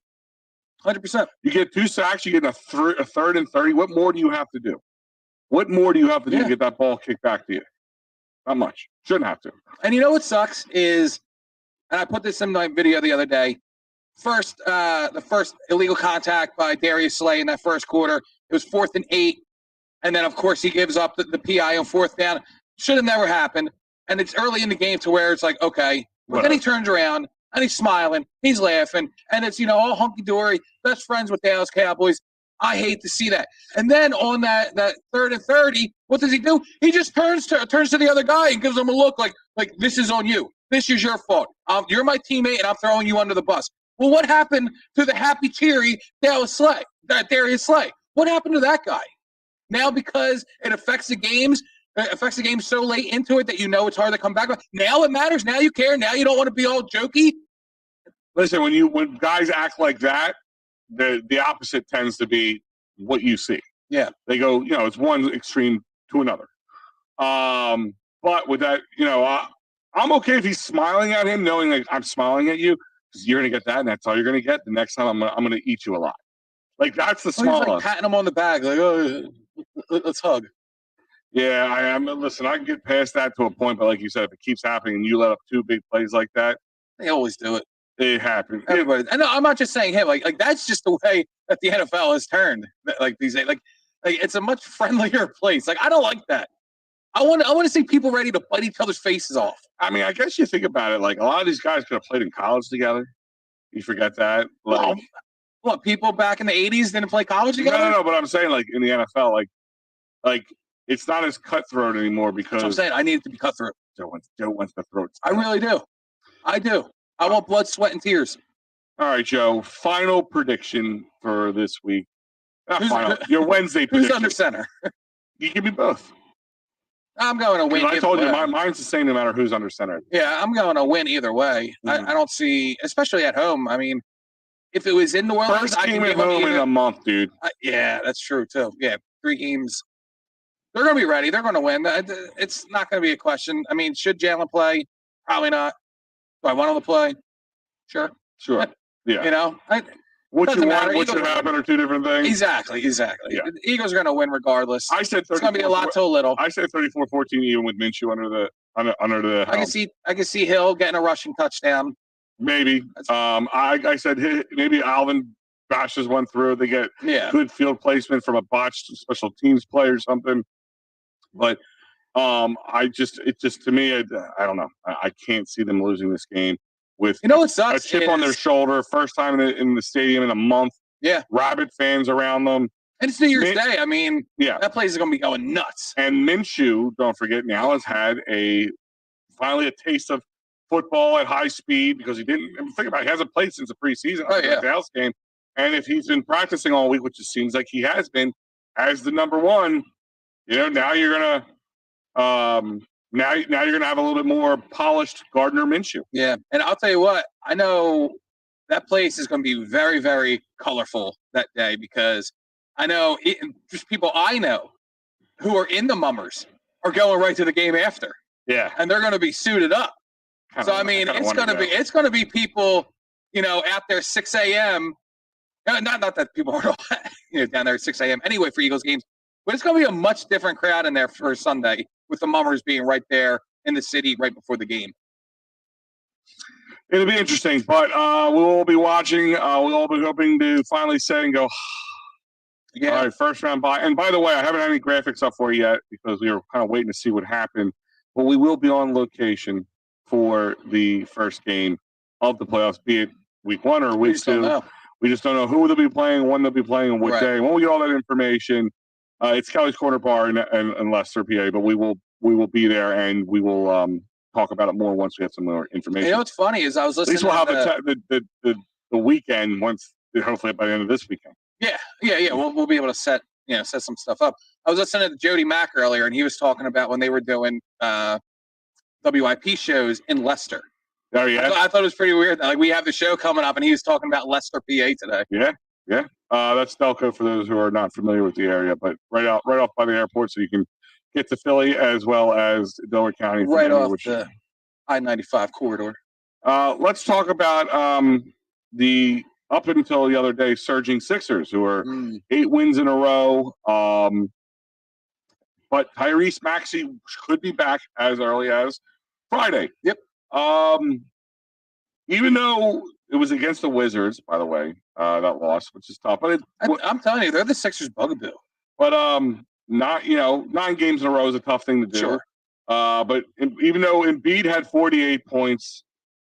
Speaker 5: 100%.
Speaker 4: You get 2 sacks, you get a 3rd and 30. What more do you have to do? What more do you have to do to get that ball kicked back to you? Not much. Shouldn't have to.
Speaker 5: And you know what sucks is, and I put this in my video the other day. The first illegal contact by Darius Slay in that first quarter. It was 4th and 8. And then, of course, he gives up the PI on 4th down. Should have never happened. And it's early in the game to where it's like, okay. But then he turns around, and he's smiling. He's laughing. And it's, all hunky-dory, best friends with Dallas Cowboys. I hate to see that. And then on that 3rd and 30, what does he do? He just turns to the other guy and gives him a look like this is on you. This is your fault. You're my teammate, and I'm throwing you under the bus. Well, what happened to the happy, cheery Darius Slay? What happened to that guy? Now, because it affects the games so late into it that it's hard to come back. Now it matters. Now you care. Now you don't want to be all jokey.
Speaker 4: Listen, when guys act like that, the opposite tends to be what you see.
Speaker 5: Yeah.
Speaker 4: They go, it's one extreme to another. But with that, I'm okay if he's smiling at him, knowing like I'm smiling at you because you're gonna get that, and that's all you're gonna get. The next time I'm gonna eat you alive. Like that's the small.
Speaker 5: He's like patting him on the back, like, oh, let's hug.
Speaker 4: Yeah, I am. Listen, I can get past that to a point, but like you said, if it keeps happening and you let up 2 big plays like that,
Speaker 5: they always do it.
Speaker 4: It happens.
Speaker 5: Everybody. And I'm not just saying him. Like that's just the way that the NFL has turned. Like these days, like it's a much friendlier place. Like I don't like that. I want to see people ready to bite each other's faces off.
Speaker 4: I mean, I guess you think about it. Like a lot of these guys could have played in college together. You forget that. Like,
Speaker 5: what, people back in the 80s didn't play college together?
Speaker 4: No. But I'm saying, like in the NFL, like it's not as cutthroat anymore because
Speaker 5: I'm saying I need it to be cutthroat.
Speaker 4: Joe wants the throat.
Speaker 5: I really do. I do. I want blood, sweat, and tears.
Speaker 4: All right, Joe. Final prediction for this week. Your Wednesday prediction.
Speaker 5: Who's under center?
Speaker 4: You give me both.
Speaker 5: I'm going to win.
Speaker 4: I told you, mine's the same no matter who's under center.
Speaker 5: Yeah, I'm going to win either way.
Speaker 4: Mm-hmm.
Speaker 5: I don't see, especially at home. I mean, if it was in New Orleans,
Speaker 4: first game at home in a month, dude.
Speaker 5: Yeah, that's true too. Yeah, 3 games. They're going to be ready. They're going to win. It's not going to be a question. I mean, should Jalen play? Probably not. Do I want him to play? Sure.
Speaker 4: Sure. Yeah.
Speaker 5: You know,
Speaker 4: What you
Speaker 5: doesn't
Speaker 4: want,
Speaker 5: matter.
Speaker 4: what should happen are two different things.
Speaker 5: Exactly.
Speaker 4: Yeah.
Speaker 5: The Eagles are going to win regardless.
Speaker 4: I said 34,
Speaker 5: it's going to be a lot to a little.
Speaker 4: I said 34-14 even with Minshew under the helm.
Speaker 5: I can see Hill getting a rushing touchdown.
Speaker 4: Maybe. I said maybe Alvin bashes one through. They get good field placement from a botched special teams play or something. But to me, I don't know. I can't see them losing this game with
Speaker 5: what sucks
Speaker 4: a chip on their shoulder, first time in the stadium in a month.
Speaker 5: Yeah,
Speaker 4: rabid fans around them,
Speaker 5: and it's New Year's Day. I mean, that place is going to be going nuts.
Speaker 4: And Minshew, don't forget, now has had finally a taste of football at high speed because he didn't. Think about it, he hasn't played since the preseason. The Dallas game, and if he's been practicing all week, which it seems like he has been, as the number one, now you're gonna. Now you're going to have a little bit more polished Gardner Minshew.
Speaker 5: Yeah, and I'll tell you what, I know that place is going to be very, very colorful that day because I know just people I know who are in the Mummers are going right to the game after.
Speaker 4: Yeah,
Speaker 5: and they're going to be suited up. So I mean, it's going to be people, out there 6 a.m. Not that people are down there at 6 a.m. anyway for Eagles games, but it's going to be a much different crowd in there for Sunday, with the Mummers being right there in the city right before the game.
Speaker 4: It'll be interesting, but we'll be watching. We'll all be hoping to finally say and go, all right, first round bye. And by the way, I haven't had any graphics up for you yet because we were kind of waiting to see what happened. But we will be on location for the first game of the playoffs, be it week 1 or week 2. We just don't know who they'll be playing, when they'll be playing, and what day. When we get all that information, it's Kelly's Corner Bar in Leicester, PA, but we will be there and we will talk about it more once we have some more information.
Speaker 5: You know what's funny is I was listening.
Speaker 4: At least we'll have the weekend once, hopefully by the end of this weekend.
Speaker 5: Yeah. We'll be able to set some stuff up. I was listening to Jody Mack earlier, and he was talking about when they were doing WIP shows in Leicester.
Speaker 4: Oh yeah,
Speaker 5: I thought it was pretty weird. Like we have the show coming up, and he was talking about Leicester, PA today.
Speaker 4: Yeah. That's Delco for those who are not familiar with the area, but right off by the airport, so you can get to Philly as well as Delaware County.
Speaker 5: Right off the I-95 corridor.
Speaker 4: Let's talk about the up until the other day surging Sixers, who are 8 wins in a row. But Tyrese Maxey could be back as early as Friday.
Speaker 5: Yep.
Speaker 4: Even though it was against the Wizards, by the way, that loss, which is tough. But
Speaker 5: I'm telling you, they're the Sixers' bugaboo.
Speaker 4: But 9 games in a row is a tough thing to do.
Speaker 5: Sure.
Speaker 4: But even though Embiid had 48 points,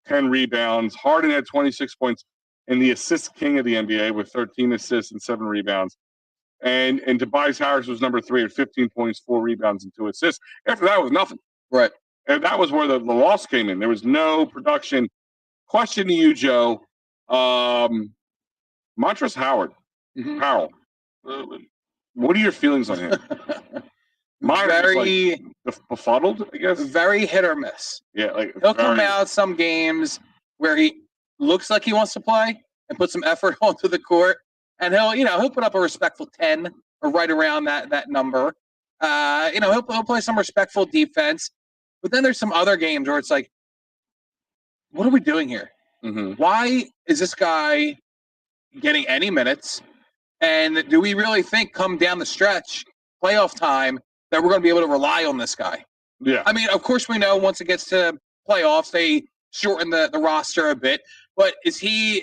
Speaker 4: 10 rebounds, Harden had 26 points, and the assist king of the NBA with 13 assists and 7 rebounds. And Tobias Harris was number 3 at 15 points, 4 rebounds, and 2 assists. After that was nothing.
Speaker 5: Right.
Speaker 4: And that was where the loss came in. There was no production. Question to you, Joe. Montrezl Harrell. What are your feelings on him? Mine
Speaker 5: very
Speaker 4: befuddled, I guess.
Speaker 5: Very hit or miss.
Speaker 4: Yeah,
Speaker 5: he'll come out some games where he looks like he wants to play and put some effort onto the court, and he'll put up a respectful 10 or right around that number. He'll play some respectful defense, but then there's some other games where it's like, what are we doing here?
Speaker 4: Mm-hmm.
Speaker 5: Why is this guy getting any minutes? And do we really think come down the stretch, playoff time, that we're going to be able to rely on this guy?
Speaker 4: Yeah.
Speaker 5: I mean, of course we know once it gets to playoffs, they shorten the roster a bit. But is he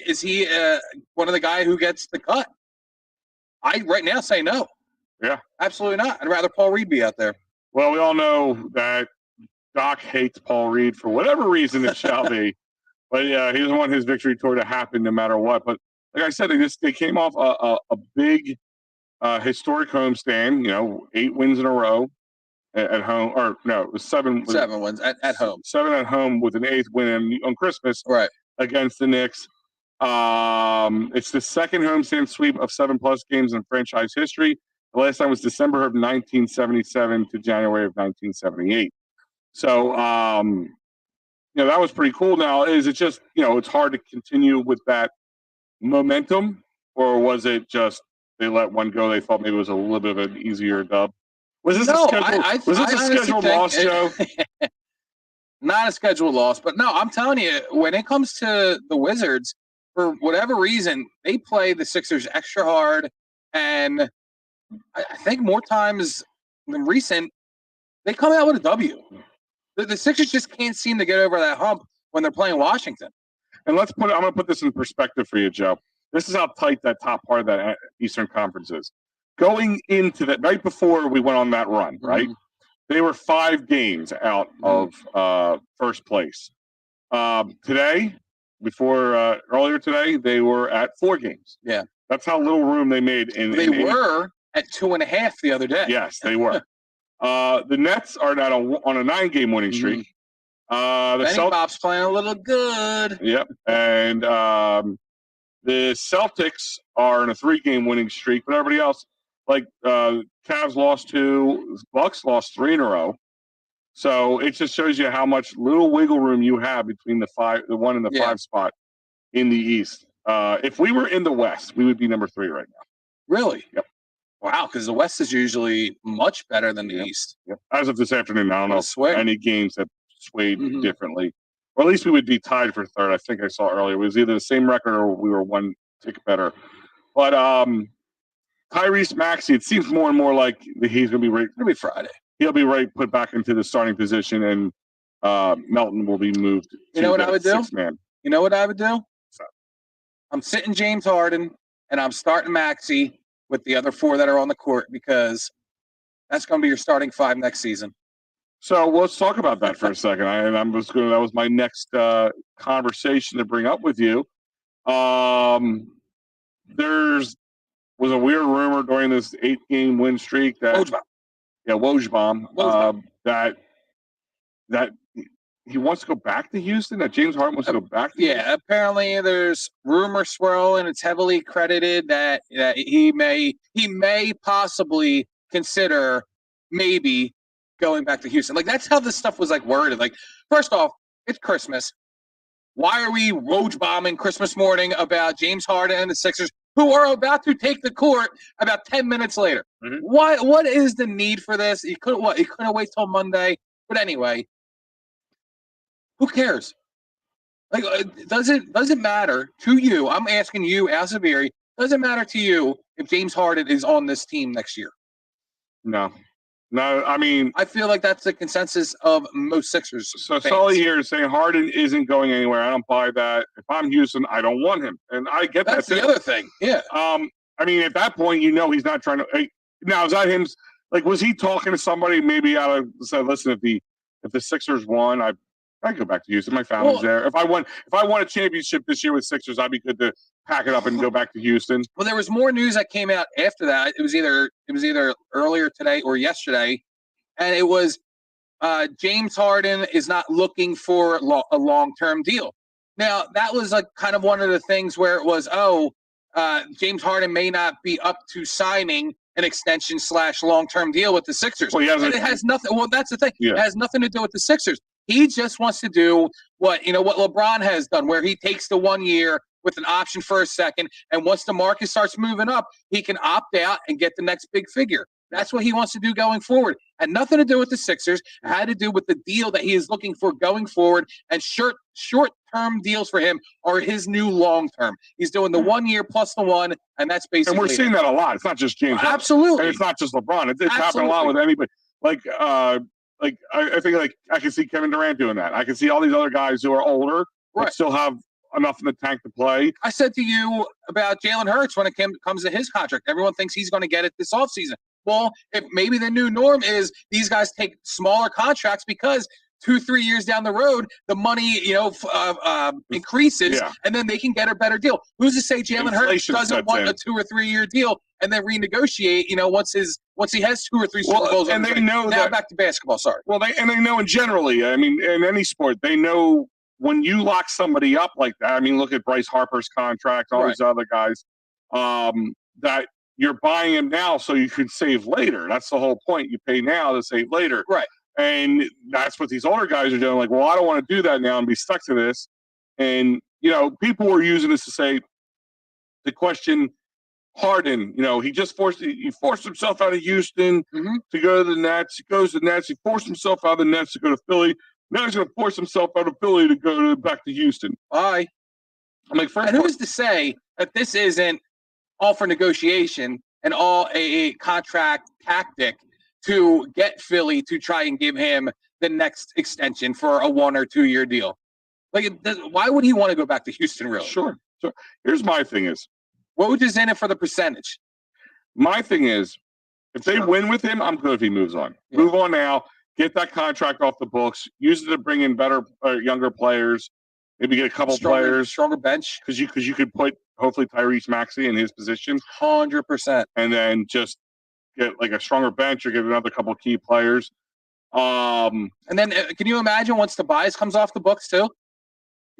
Speaker 5: one of the guys who gets the cut? I right now say no.
Speaker 4: Yeah.
Speaker 5: Absolutely not. I'd rather Paul Reed be out there.
Speaker 4: Well, we all know that Doc hates Paul Reed for whatever reason it shall be. But yeah, he doesn't want his victory tour to happen no matter what. But like I said, they came off a big historic homestand. 8 wins in a row at home, or no, it was 7.
Speaker 5: 7 wins at home.
Speaker 4: 7 at home with an 8th win on Christmas,
Speaker 5: right,
Speaker 4: against the Knicks. It's the second homestand sweep of 7+ games in franchise history. The last time was December of 1977 to January of 1978. So, that was pretty cool. Now, is it just, it's hard to continue with that momentum, or was it just they let one go? They thought maybe it was a little bit of an easier dub. Was this a scheduled loss, Joe?
Speaker 5: Not a scheduled loss, but no, I'm telling you, when it comes to the Wizards, for whatever reason, they play the Sixers extra hard, and I think more times than recent, they come out with a W. The Sixers just can't seem to get over that hump when they're playing Washington.
Speaker 4: And I'm going to put this in perspective for you, Joe. This is how tight that top part of that Eastern Conference is. Going into that, right before we went on that run, right? Mm-hmm. They were 5 games out of first place. Today, earlier today, they were at 4 games.
Speaker 5: Yeah.
Speaker 4: That's how little room they made.
Speaker 5: They were at 2.5 the other day.
Speaker 4: Yes, they were. The Nets are now on a 9-game winning streak. The
Speaker 5: Bob's playing a little good.
Speaker 4: Yep. And the Celtics are in a 3-game winning streak, but everybody else, like Cavs lost 2, Bucks lost 3 in a row. So it just shows you how much little wiggle room you have between the 1 and the 5 spot in the East. If we were in the West, we would be number 3 right now.
Speaker 5: Really?
Speaker 4: Yep.
Speaker 5: Wow, because the West is usually much better than the East.
Speaker 4: Yep. As of this afternoon, I don't know any games that swayed differently. Or at least we would be tied for 3rd. I think I saw earlier. It was either the same record or we were 1 tick better. But Tyrese Maxey, it seems more and more like he's going to be right.
Speaker 5: It'll be Friday.
Speaker 4: He'll be put back into the starting position, and Melton will be moved.
Speaker 5: You know what I would do?
Speaker 4: 6-man.
Speaker 5: You know what I would do? I'm sitting James Harden, and I'm starting Maxey with the other 4 that are on the court because that's going to be your starting 5 next season.
Speaker 4: So let's talk about that for a second. That was my next conversation to bring up with you. There's was a weird rumor during this 8-game win streak that Wojbomb, that he wants to go back to Houston. That James Harden wants to go back to Houston.
Speaker 5: Apparently there's rumor swirling. It's heavily credited that he may possibly consider maybe going back to Houston. Like, that's how this stuff was worded. Like, first off, it's Christmas. Why are we Woj-bombing Christmas morning about James Harden and the Sixers, who are about to take the court about 10 minutes later? Mm-hmm. What is the need for this? He couldn't wait till Monday. But anyway, who cares? Like, does it matter to you? I'm asking you, Alzaviri, does it matter to you if James Harden is on this team next year?
Speaker 4: No, I mean,
Speaker 5: I feel like that's the consensus of most Sixers.
Speaker 4: So Sully here is saying Harden isn't going anywhere. I don't buy that. If I'm Houston, I don't want him, and I get that.
Speaker 5: That's the other thing. Yeah.
Speaker 4: I mean, at that point, he's not trying to. Now, is that him? Like, was he talking to somebody? Maybe out of said, listen, if the Sixers won, I'd go back to Houston. My family's there. If I won a championship this year with Sixers, I'd be good to pack it up and go back to Houston.
Speaker 5: Well, there was more news that came out after that. It was either earlier today or yesterday, and it was James Harden is not looking for a long-term deal. Now, that was kind of one of the things where it was, James Harden may not be up to signing an extension / long-term deal with the Sixers.
Speaker 4: Well,
Speaker 5: and it has nothing. Well, that's the thing. Yeah. It has nothing to do with the Sixers. He just wants to do what LeBron has done, where he takes the 1 year with an option for a second, and once the market starts moving up, he can opt out and get the next big figure. That's what he wants to do going forward. Had nothing to do with the Sixers. It had to do with the deal that he is looking for going forward, and short-term deals for him are his new long-term. He's doing the 1 year plus the 1, and that's basically.
Speaker 4: And we're seeing that a lot. It's not just James.
Speaker 5: Absolutely.
Speaker 4: And it's not just LeBron. It's happening a lot with anybody. I think I can see Kevin Durant doing that. I can see all these other guys who are older but still have enough in the tank to play.
Speaker 5: I said to you about Jalen Hurts when it comes to his contract. Everyone thinks he's going to get it this offseason. Well, if maybe the new norm is these guys take smaller contracts because 2-3 years down the road, the money, increases, and then they can get a better deal. Who's to say Jalen Hurts doesn't want a 2 or 3 year deal and then renegotiate, once he has 2 or 3 Super Bowls?
Speaker 4: And they know
Speaker 5: now back to basketball, sorry.
Speaker 4: Well, they know generally, I mean, in any sport, they know when you lock somebody up like that. I mean, look at Bryce Harper's contract, all these other guys, that you're buying him now so you can save later. That's the whole point. You pay now to save later.
Speaker 5: Right.
Speaker 4: And that's what these older guys are doing. Like, well, I don't want to do that now and be stuck to this. And, people were using this to question Harden. He forced himself out of Houston to go to the Nets. He goes to the Nets. He forced himself out of the Nets to go to Philly. Now he's going to force himself out of Philly to go back to Houston.
Speaker 5: Bye.
Speaker 4: I'm like, first
Speaker 5: and who's to say that this isn't all for negotiation and all a contract tactic to get Philly to try and give him the next extension for a 1 or 2 year deal? Like, why would he want to go back to Houston, really?
Speaker 4: Sure. Here's my thing is.
Speaker 5: What would you in it for the percentage?
Speaker 4: My thing is, if they win with him, I'm good if he moves on. Yeah. Move on now. Get that contract off the books. Use it to bring in better, younger players. Maybe get a couple players.
Speaker 5: Stronger bench.
Speaker 4: Because you could put, hopefully, Tyrese Maxey in his position.
Speaker 5: 100%.
Speaker 4: And then just get like a stronger bench or get another couple key players.
Speaker 5: And then can you imagine once Tobias comes off the books, too?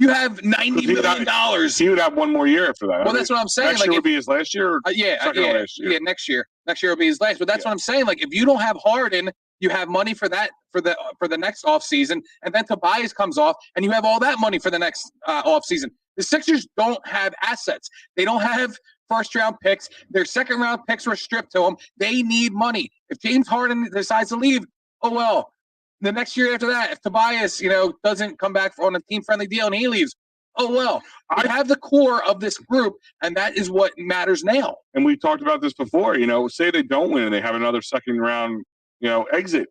Speaker 5: You have $90 million.
Speaker 4: He would have 1 more year after that.
Speaker 5: Well, that's what I'm saying.
Speaker 4: Next year would be his last year? Or
Speaker 5: yeah, next year. Next year will be his last. But that's what I'm saying. Like, if you don't have Harden, you have money for that for the next offseason, and then Tobias comes off, and you have all that money for the next offseason. The Sixers don't have assets. They don't have first-round picks. Their second-round picks were stripped to them. They need money. If James Harden decides to leave, oh, well. The next year after that, if Tobias, doesn't come back on a team-friendly deal and he leaves, oh, well. I have the core of this group, and that is what matters now.
Speaker 4: And we talked about this before, say they don't win and they have another second-round, exit,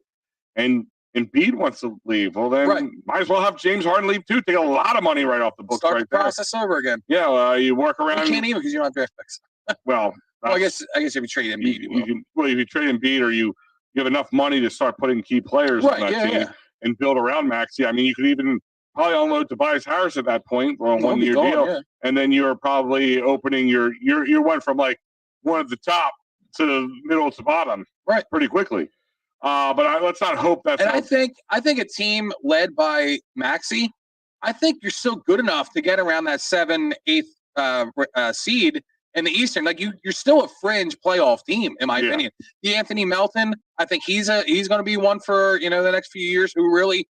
Speaker 4: and Embiid wants to leave. Well, then might as well have James Harden leave, too. Take a lot of money right off the books
Speaker 5: Start the process over again.
Speaker 4: Yeah, you work around.
Speaker 5: You can't even because you don't have draft picks.
Speaker 4: Well,
Speaker 5: I guess if you trade Embiid,
Speaker 4: if you trade Embiid or you have enough money to start putting key players on that team and build around Maxey. I mean, you could even probably unload Tobias Harris at that point for a 1 year deal, and then you're probably opening your went from like one at the top to the middle to bottom, pretty quickly. But let's not hope that's.
Speaker 5: And I think a team led by Maxey, I think you're still good enough to get around that 7th, 8th seed. In the Eastern, like you're still a fringe playoff team, in my opinion. D'Anthony Melton, I think he's going to be one for the next few years who really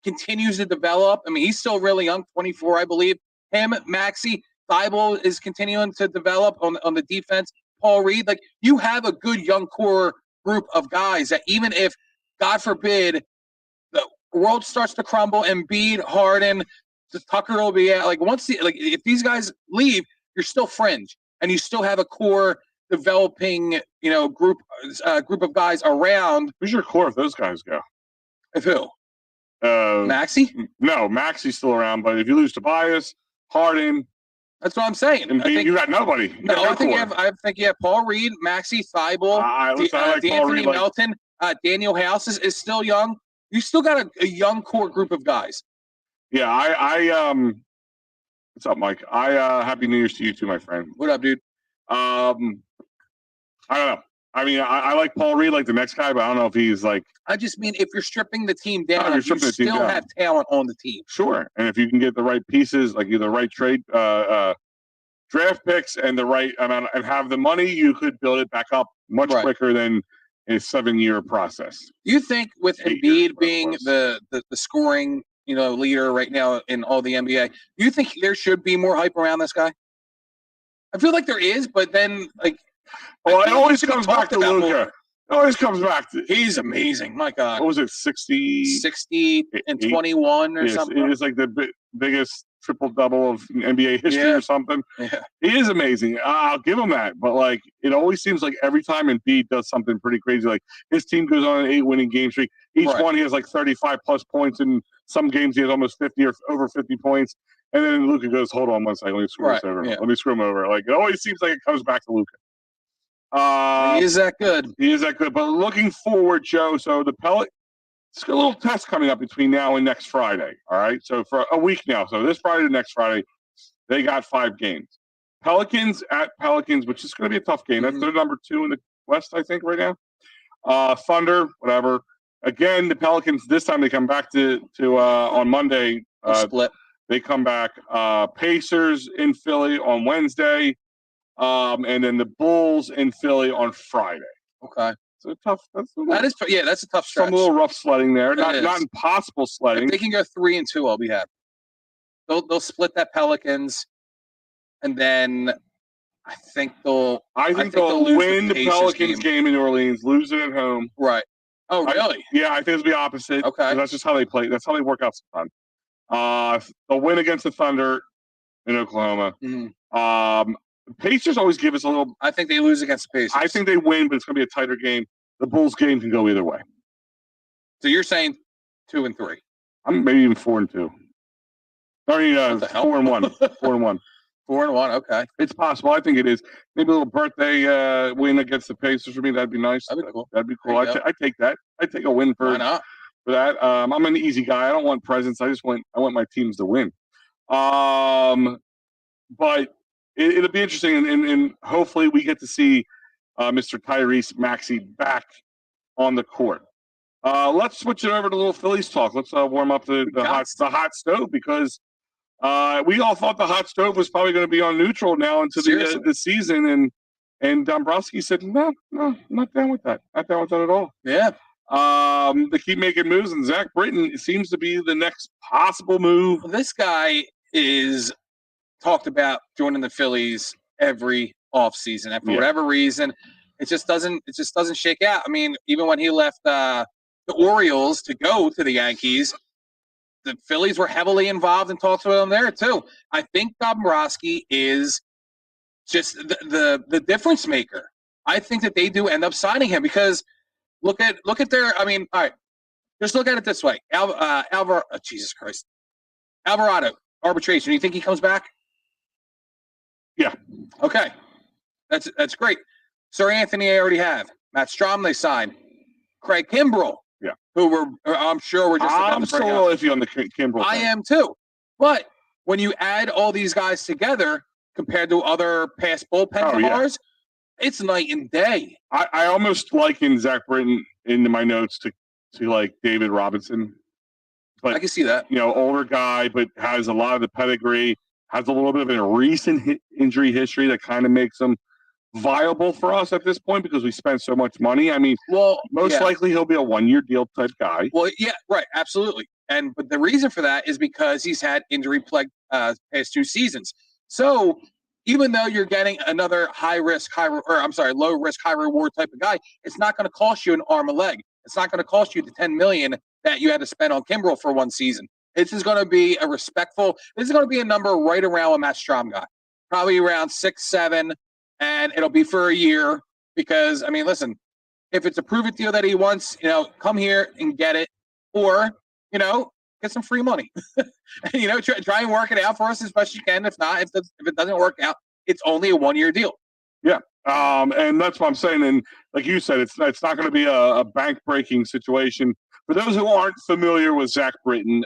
Speaker 5: continues to develop. I mean, he's still really young, 24, I believe. Him, Maxey, Thibault is continuing to develop on the defense. Paul Reed, like you have a good young core group of guys that even if, God forbid, the world starts to crumble, Embiid, Harden, Tucker will be out. Like if these guys leave, you're still fringe. And you still have a core developing, group of guys around.
Speaker 4: Who's your core if those guys go?
Speaker 5: If who? Maxey?
Speaker 4: No, Maxey's still around. But if you lose Tobias, Harden,
Speaker 5: that's what I'm saying.
Speaker 4: You got nobody.
Speaker 5: I think you have Paul Reed, Maxey, Thibault, D'Anthony Melton, Daniel House is still young. You still got a young core group of guys.
Speaker 4: Yeah, I what's up, Mike? Happy New Year's to you too, my friend.
Speaker 5: What up, dude?
Speaker 4: I don't know. I mean, I like Paul Reed, like the next guy, but I don't know if he's like.
Speaker 5: I just mean if you're stripping the team down, you still have talent on the team.
Speaker 4: Sure, and if you can get the right pieces, like either right trade, draft picks, and the right amount, and have the money, you could build it back up much quicker than a 7-year process.
Speaker 5: You think with Embiid being the scoring leader right now in all the NBA. Do you think there should be more hype around this guy? I feel like there is, but then it
Speaker 4: always comes back to Luka. It always comes back to
Speaker 5: he's amazing. My God,
Speaker 4: what was it? 60
Speaker 5: and 21 or something.
Speaker 4: It's like the biggest triple-double of NBA history or something. Yeah. He is amazing. I'll give him that. But, it always seems like every time Embiid does something pretty crazy, like his team goes on an 8-winning game streak. Each one, he has 35-plus points. In some games, he has almost 50 or over 50 points. And then Luka goes, hold on one second. Let me screw this over. Yeah. Let me screw him over. It always seems like it comes back to Luka.
Speaker 5: He is that good.
Speaker 4: But looking forward, Joe, so the it's a little test coming up between now and next Friday, all right? So for a week now, so this Friday to next Friday, they got 5 games. Pelicans at Pelicans, which is going to be a tough game. That's their number 2 in the West, I think, right now. Thunder, whatever. Again, the Pelicans, this time they come back to on Monday.
Speaker 5: Split.
Speaker 4: They come back. Pacers in Philly on Wednesday. And then the Bulls in Philly on Friday.
Speaker 5: Okay.
Speaker 4: So tough. That's
Speaker 5: a tough stretch.
Speaker 4: Some little rough sledding there. Not impossible sledding.
Speaker 5: If they can go 3-2, I'll be happy. They'll split that Pelicans, and then I think they'll
Speaker 4: win the Pelicans game in New Orleans, lose it at home.
Speaker 5: Right. Oh, really?
Speaker 4: Yeah, I think it'll be opposite.
Speaker 5: Okay.
Speaker 4: That's just how they play. That's how they work out sometimes. They'll win against the Thunder in Oklahoma. Pacers always give us a little.
Speaker 5: I think they lose against the Pacers.
Speaker 4: I think they win, but it's going to be a tighter game. The Bulls game can go either way.
Speaker 5: So you're saying 2 and 3?
Speaker 4: I'm maybe even 4 and 2. Sorry, 4 and 1. 4 and 1.
Speaker 5: 4 and 1. Okay,
Speaker 4: it's possible. I think it is. Maybe a little birthday win against the Pacers for me. That'd be nice.
Speaker 5: That'd be cool.
Speaker 4: I take that. I take a win for
Speaker 5: Why not?
Speaker 4: For that. I'm an easy guy. I don't want presents. I want my teams to win. But it'll be interesting, and hopefully we get to see Mr. Tyrese Maxey back on the court. Let's switch it over to a little Phillies talk. Let's warm up the hot stove, because we all thought the hot stove was probably going to be on neutral now into the season, and Dombrowski said, no, I'm not down with that. Not down with that at all.
Speaker 5: Yeah.
Speaker 4: They keep making moves, and Zach Britton seems to be the next possible move.
Speaker 5: This guy is talked about joining the Phillies every offseason, and for whatever reason, it just doesn't shake out. I mean, even when he left the Orioles to go to the Yankees, the Phillies were heavily involved in talks with him there too. I think Dombrowski is just the difference maker. I think that they do end up signing him, because look at their. I mean, all right, just look at it this way: Jesus Christ, Alvarado arbitration. You think he comes back?
Speaker 4: Yeah.
Speaker 5: Okay, that's great. Sir Anthony, I already have. Matt Strom, they signed. Craig Kimbrell.
Speaker 4: Yeah.
Speaker 5: I'm sure we're just.
Speaker 4: I'm still a little iffy on the Kimbrell.
Speaker 5: I am too, but when you add all these guys together compared to other past bullpens of ours, it's night and day.
Speaker 4: I almost liken Zach Britton into my notes to like David Robinson. But
Speaker 5: I can see that.
Speaker 4: Older guy, but has a lot of the pedigree, has a little bit of a recent injury history that kind of makes him viable for us at this point, because we spent so much money. I mean, most likely he'll be a 1-year deal type guy.
Speaker 5: Well, yeah, right, absolutely. But the reason for that is because he's had injury plagued past 2 seasons. So even though you're getting another low risk, high reward type of guy, it's not going to cost you an arm and leg. It's not going to cost you the $10 million that you had to spend on Kimbrell for 1 season. This is going to be a number right around what Matt Strom got, probably around 6, 7, and it'll be for a year. Because I mean, listen, if it's a prove-it deal that he wants, come here and get it, or get some free money. Try and work it out for us as best you can. If not, if it doesn't work out, it's only a 1-year deal.
Speaker 4: Yeah. And that's what I'm saying. And like you said, it's not going to be a bank-breaking situation. For those who aren't familiar with Zach Britton,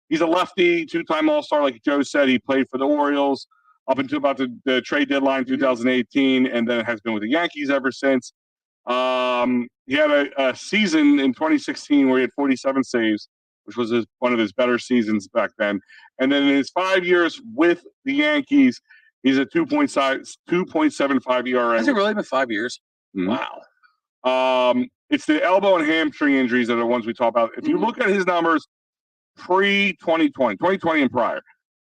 Speaker 4: he's a lefty, 2-time All-Star. Like Joe said, he played for the Orioles up until about the trade deadline 2018, and then has been with the Yankees ever since. He had a season in 2016 where he had 47 saves, which was one of his better seasons back then. And then in his 5 years with the Yankees, he's a 2.75 ERA.
Speaker 5: Has it really been 5 years?
Speaker 4: Mm-hmm.
Speaker 5: Wow.
Speaker 4: It's the elbow and hamstring injuries that are the ones we talk about. If you look at his numbers pre-2020, 2020 and prior,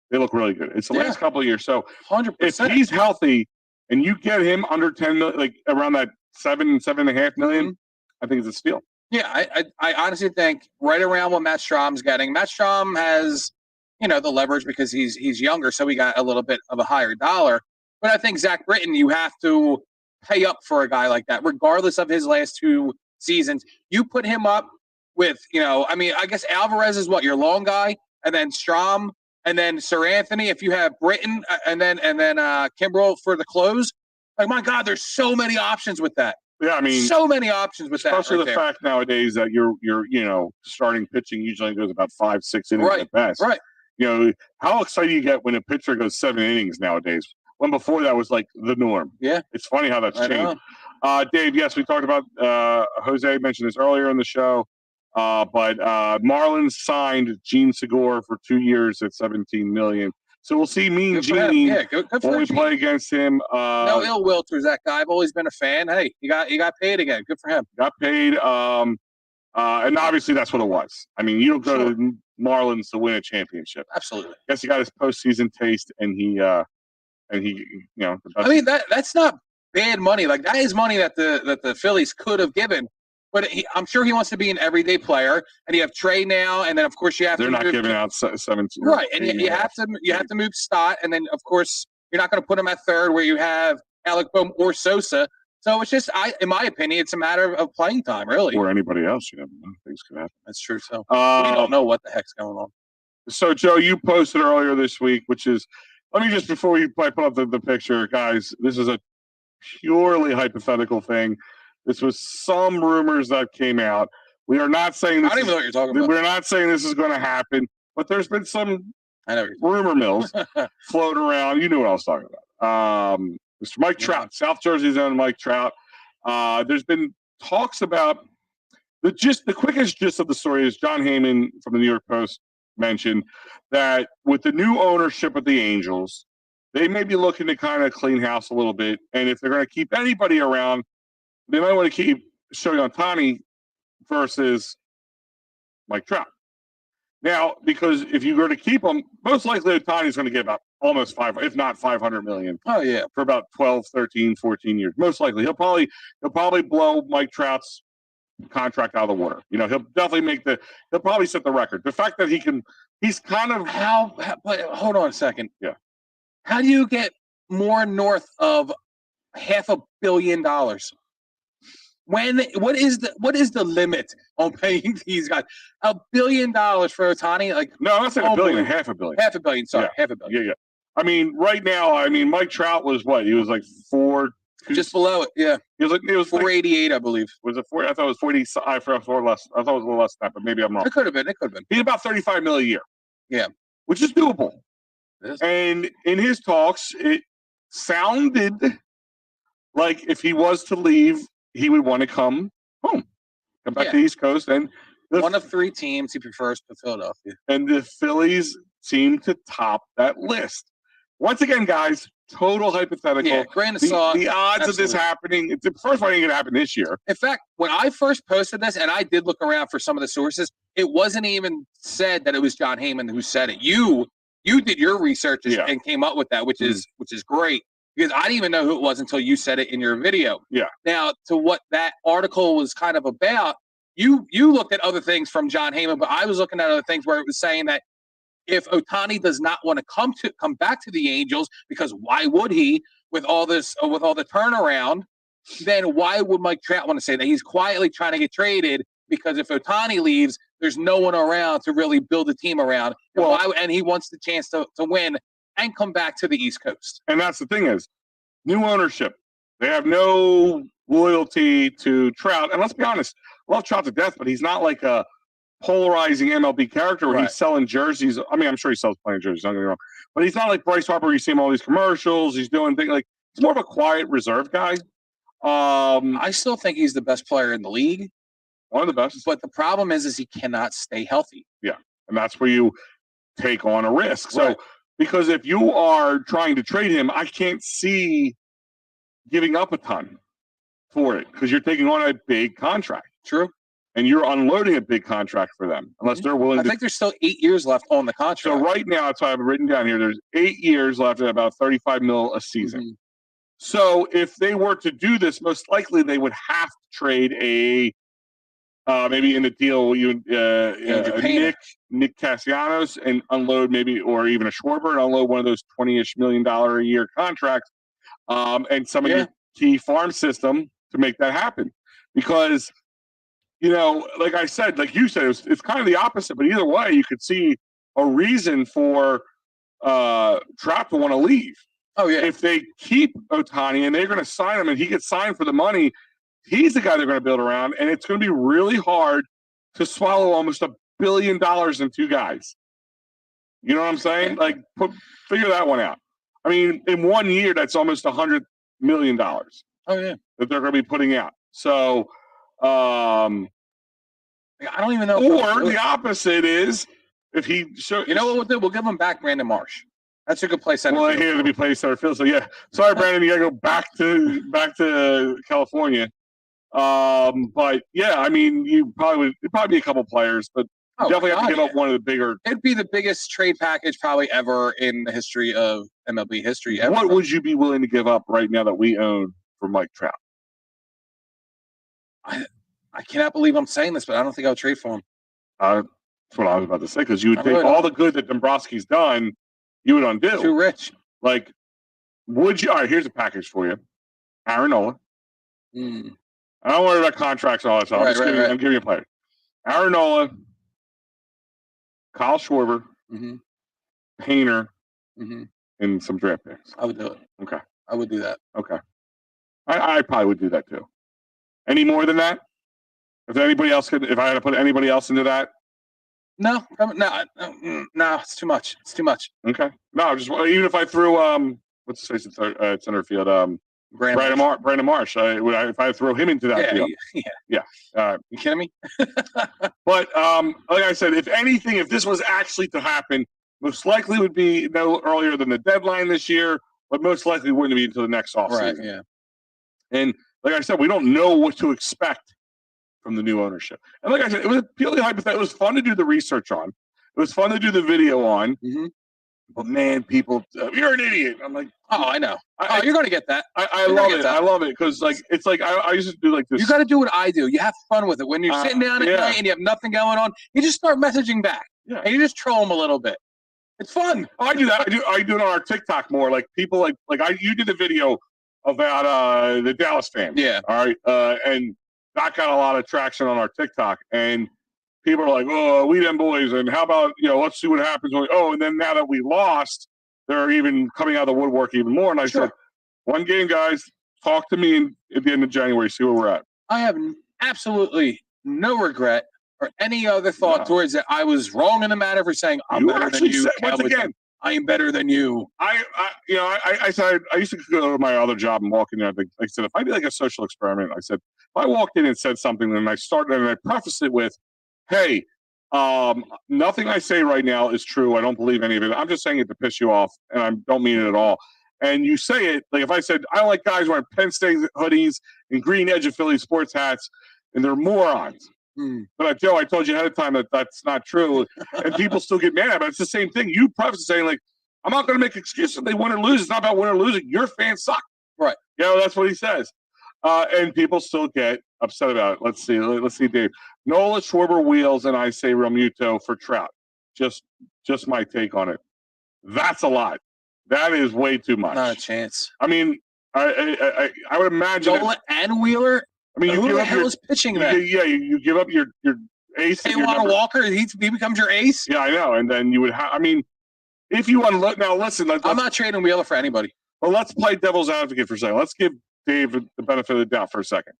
Speaker 4: they look really good. It's the last couple of years. So
Speaker 5: 100%.
Speaker 4: If he's healthy and you get him under 10 million, like around that 7.5 million, I think it's a steal.
Speaker 5: Yeah, I honestly think right around what Matt Strom's getting. Matt Strom has, the leverage because he's younger, so he got a little bit of a higher dollar. But I think Zach Britton, you have to pay up for a guy like that, regardless of his last 2 seasons. You put him up with, I guess Alvarez is what, your long guy, and then Strom, and then Sir Anthony. If you have Britton, and then Kimbrell for the close, like, my God, there's so many options with that.
Speaker 4: Yeah, I mean,
Speaker 5: so many options with that.
Speaker 4: Especially the fact nowadays that your starting pitching usually goes about 5-6 innings at best.
Speaker 5: Right.
Speaker 4: How excited you get when a pitcher goes 7 innings nowadays, when before that was like the norm.
Speaker 5: Yeah.
Speaker 4: It's funny how that's changed. Dave, yes, we talked about Jose mentioned this earlier in the show, but Marlins signed Gene Segura for 2 years at $17 million. So we'll see Mean Gene when we play against him.
Speaker 5: No ill will towards that guy. I've always been a fan. Hey, you got paid again. Good for him.
Speaker 4: Got paid, and obviously that's what it was. I mean, you don't go to Marlins to win a championship.
Speaker 5: Absolutely.
Speaker 4: I guess he got his postseason taste, and he. I
Speaker 5: mean, that's not bad money. Like, that is money that the Phillies could have given But I'm sure he wants to be an everyday player. And you have Trey now, and then of course you have
Speaker 4: They're
Speaker 5: to
Speaker 4: not
Speaker 5: move
Speaker 4: giving out 17.
Speaker 5: right, and you have to move Stott, and then of course you're not going to put him at third where you have Alec Boehm or Sosa. So it's just, in my opinion, it's a matter of playing time, really.
Speaker 4: Or anybody else. You never know. Things could happen.
Speaker 5: That's true. So we don't know what the heck's going on.
Speaker 4: So, Joe, you posted earlier this week, which is, let me just, before we put up the picture, guys, this is a purely hypothetical thing. This was some rumors that came out. We are not saying this.
Speaker 5: I don't even know what you're talking about.
Speaker 4: We're not saying this is going to happen, but there's been some rumor mills float around. You knew what I was talking about. Mr. Mike Trout, South Jersey's own Mike Trout. There's been talks about the quickest gist of the story is John Heyman from the New York Post mentioned that with the new ownership of the Angels, they may be looking to kind of clean house a little bit. And if they're going to keep anybody around, they might want to keep Shohei Ohtani versus Mike Trout. Now, because if you were to keep him, most likely Ohtani's going to get about almost if not 500 million.
Speaker 5: Oh yeah,
Speaker 4: for about 12, 13, 14 years. Most likely, he'll probably blow Mike Trout's contract out of the water. You know, he'll definitely he'll probably set the record. The fact that he's kind of
Speaker 5: but hold on a second.
Speaker 4: Yeah.
Speaker 5: How do you get more north of $500 million? What is the limit on paying these guys? $1 billion for Ohtani? Like,
Speaker 4: no, I'm not saying $1 billion, $500 million.
Speaker 5: $500 million, sorry,
Speaker 4: yeah.
Speaker 5: $500 million.
Speaker 4: Yeah. I mean, right now, Mike Trout was what? He was like
Speaker 5: just below it, yeah.
Speaker 4: It was
Speaker 5: 488, I believe.
Speaker 4: Was it 4? I thought it was 40. I forgot less. I thought it was a little less than that, but maybe I'm wrong.
Speaker 5: It could have been.
Speaker 4: He's about $35 million a year.
Speaker 5: Yeah,
Speaker 4: which is doable. And in his talks, it sounded like if he was to leave, he would want to come home, come back to the East Coast. And
Speaker 5: one of 3 teams he prefers to Philadelphia.
Speaker 4: And the Phillies seem to top that list. Once again, guys, total hypothetical.
Speaker 5: Yeah, grain of salt.
Speaker 4: The odds of this happening, it's the first one ain't going to happen this year.
Speaker 5: In fact, when I first posted this, and I did look around for some of the sources, it wasn't even said that it was John Heyman who said it. You did your research and came up with that, which is great, because I didn't even know who it was until you said it in your video.
Speaker 4: Yeah.
Speaker 5: Now, to what that article was kind of about, you looked at other things from John Heyman, but I was looking at other things where it was saying that if Ohtani does not want to come back to the Angels, because why would he with all the turnaround, then why would Mike Trout want to say that? He's quietly trying to get traded, because if Ohtani leaves, there's no one around to really build a team around. And he wants the chance to win and come back to the East Coast.
Speaker 4: And that's the thing is, new ownership. They have no loyalty to Trout. And let's be honest, love Trout to death, but he's not like a polarizing MLB character where he's selling jerseys. I mean, I'm sure he sells plenty of jerseys, don't get me wrong. But he's not like Bryce Harper. You see him all these commercials. He's doing things like, he's more of a quiet, reserved guy.
Speaker 5: I still think he's the best player in the league.
Speaker 4: One of the best.
Speaker 5: But the problem is he cannot stay healthy.
Speaker 4: Yeah. And that's where you take on a risk. So, because if you are trying to trade him, I can't see giving up a ton for it, because you're taking on a big contract.
Speaker 5: True.
Speaker 4: And you're unloading a big contract for them, unless they're willing
Speaker 5: I think there's still 8 years left on the contract.
Speaker 4: So right now, that's what I have written down here. There's 8 years left at about $35 million a season.
Speaker 5: Mm-hmm.
Speaker 4: So if they were to do this, most likely they would have to trade maybe in the deal, Nick Castellanos, and unload maybe, or even a Schwarber, and unload one of those $20-ish million a year contracts, and some of your key farm system to make that happen. Because, like I said, like you said, it's kind of the opposite. But either way, you could see a reason for Trout to want to leave.
Speaker 5: Oh, yeah.
Speaker 4: If they keep Ohtani and they're going to sign him and he gets signed for the money, he's the guy they're going to build around. And it's going to be really hard to swallow almost $1 billion in 2 guys. You know what I'm saying? Like, figure that one out. I mean, in 1 year, that's almost $100 million.
Speaker 5: Oh, yeah.
Speaker 4: That they're going to be putting out. So,
Speaker 5: I don't even know.
Speaker 4: Or the opposite is, if he
Speaker 5: what we'll do? We'll give him back Brandon Marsh. That's a good play center.
Speaker 4: Well, he had to be play center field. So yeah, sorry, Brandon, you got to go back to California. But yeah, I mean, it'd probably be a couple players, but definitely have to give up one of the bigger.
Speaker 5: It'd be the biggest trade package probably ever in the history of MLB history. Ever.
Speaker 4: What would you be willing to give up right now that we own for Mike Trout?
Speaker 5: I cannot believe I'm saying this, but I don't think I'll trade for him.
Speaker 4: That's what I was about to say, because you would
Speaker 5: I
Speaker 4: think
Speaker 5: really
Speaker 4: all
Speaker 5: don't.
Speaker 4: the good that Dombrowski's done, you would undo.
Speaker 5: Too rich.
Speaker 4: Like, would you? All right, here's a package for you. Aaron Nola.
Speaker 5: Mm.
Speaker 4: I don't worry about contracts and all that stuff. I'm giving you a player. Aaron Nola, Kyle Schwarber, Painter, and some draft picks.
Speaker 5: I would do it.
Speaker 4: Okay.
Speaker 5: I would do that.
Speaker 4: Okay. I probably would do that too. Any more than that? If I had to put anybody else into that?
Speaker 5: No, it's too much. It's too much.
Speaker 4: Okay. No, just even if I threw what's his face at center field, Brandon Marsh. If I throw him into that field. Yeah.
Speaker 5: You kidding me?
Speaker 4: But like I said, if anything, if this was actually to happen, most likely would be no earlier than the deadline this year, but most likely wouldn't be until the next offseason.
Speaker 5: Right. Yeah.
Speaker 4: And like I said, we don't know what to expect from the new ownership. And like I said, it was purely hypothetical. It was fun to do the research on. It was fun to do the video on. But man, people, you're an idiot. I'm like,
Speaker 5: oh, I know. You're going to get that.
Speaker 4: I love it. I love it because it's like I used to do like this.
Speaker 5: You got to do what I do. You have fun with it. When you're sitting down at night and you have nothing going on, you just start messaging back.
Speaker 4: Yeah.
Speaker 5: And you just troll them a little bit. It's fun.
Speaker 4: I do that. I do it on our TikTok more. Like people you did a video about the Dallas fans.
Speaker 5: Yeah.
Speaker 4: All right. And that got a lot of traction on our TikTok. And people are like, oh, we them boys. And how about, let's see what happens. And then now that we lost, they're even coming out of the woodwork even more. And I said, one game, guys, talk to me at the end of January, see where we're at.
Speaker 5: I have absolutely no regret or any other thought towards that. I was wrong in the matter for saying I'm better than you.
Speaker 4: Once again,
Speaker 5: I am better than you.
Speaker 4: I said I used to go to my other job and walk in there. I said, if I did like a social experiment, I said, if I walked in and said something, and I prefaced it with, hey, nothing I say right now is true. I don't believe any of it. I'm just saying it to piss you off, and I don't mean it at all. And you say it, like if I said, I don't like guys wearing Penn State hoodies and green edge of Philly sports hats, and they're morons. But Joe, I told you ahead of time that that's not true, and people still get mad at it. It's the same thing. You preface saying, like, I'm not going to make excuses if they win or lose. It's not about win or losing. Your fans suck.
Speaker 5: Right.
Speaker 4: That's what he says. And people still get upset about it. Let's see, Dave. Nola, Schwarber, Wheels, and I say Realmuto for Trout. Just my take on it. That's a lot. That is way too much.
Speaker 5: Not a chance.
Speaker 4: I mean, I would imagine
Speaker 5: Nola and Wheeler.
Speaker 4: I mean,
Speaker 5: who the hell is pitching that?
Speaker 4: You give up your ace.
Speaker 5: Hey, Walker, he becomes your ace.
Speaker 4: Yeah, I know. And then you would have. I mean, if you unload now, listen.
Speaker 5: I'm not trading Wheeler for anybody.
Speaker 4: Well, let's play devil's advocate for a second. Let's give Dave the benefit of the doubt for a second.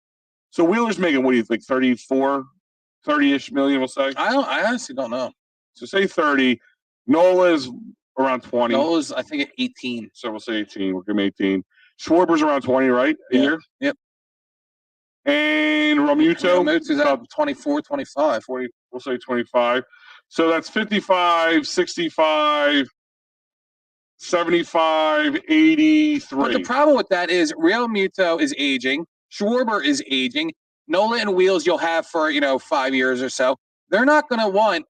Speaker 4: So Wheeler's making, what do you think, 30-ish million, we'll say?
Speaker 5: I honestly don't know.
Speaker 4: So say 30. Nola's around 20.
Speaker 5: Nola's, I think, at 18.
Speaker 4: So we'll say 18. We'll give him 18. Schwarber's around 20, right? A year?
Speaker 5: Yep.
Speaker 4: And Realmuto's
Speaker 5: about 24, 25.
Speaker 4: 40, we'll say 25. So that's 55, 65, 75, 83.
Speaker 5: But the problem with that is Realmuto is aging. Schwarber is aging. Nola and Wheels you'll have for, 5 years or so. They're not going to want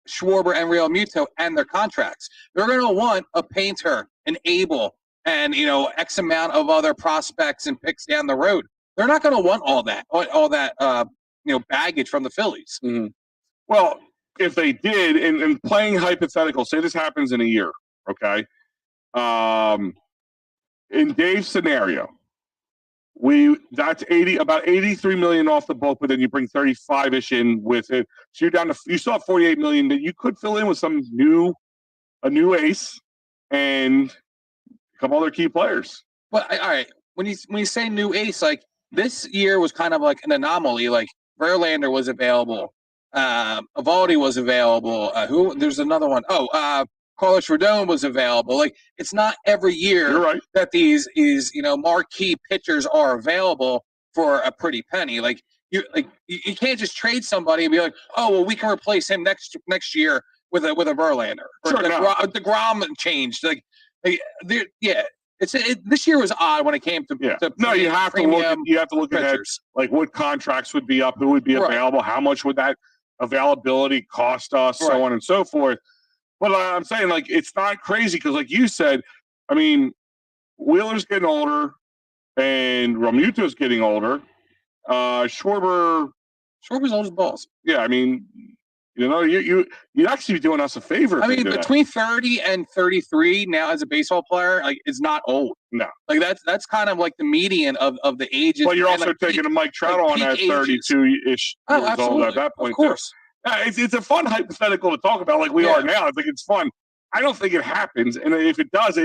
Speaker 5: Schwarber and Realmuto and their contracts. They're going to want a Painter, an Abel, and, X amount of other prospects and picks down the road. They're not going to want all that baggage from the Phillies.
Speaker 4: Mm-hmm. Well, if they did, and playing hypothetical, say this happens in a year, okay? In Dave's scenario, that's about $83 million off the book, but then you bring 35-ish in with it. So you're down to, you still have $48 million that you could fill in with a new ace and a couple other key players.
Speaker 5: Well, all right. When you say new ace, like this year was kind of like an anomaly. Like Verlander was available, Evaldi was available. There's another one. Carlos Rodon was available. Like it's not every year that these marquee pitchers are available for a pretty penny. Like you can't just trade somebody and be like, oh well, we can replace him next year with a Verlander. Or the Grom changed. This year was odd when it came to
Speaker 4: you have to look ahead, like what contracts would be up, who would be available, how much would that availability cost us, so on and so forth. But I'm saying, like, it's not crazy because, like you said, I mean, Wheeler's getting older and Realmuto's getting older. Schwarber
Speaker 5: Schwarber's old as balls.
Speaker 4: Yeah, I mean, you'd actually be doing us a favor.
Speaker 5: I mean, between 30 and 33 now as a baseball player, like, is not old.
Speaker 4: No,
Speaker 5: like that's kind of like the median of the ages.
Speaker 4: But you're also
Speaker 5: like
Speaker 4: taking a Mike Trout on at 32-ish years old at that point.
Speaker 5: Of course.
Speaker 4: It's a fun hypothetical to talk about like we are now. I think it's fun. I don't think it happens. And if it does,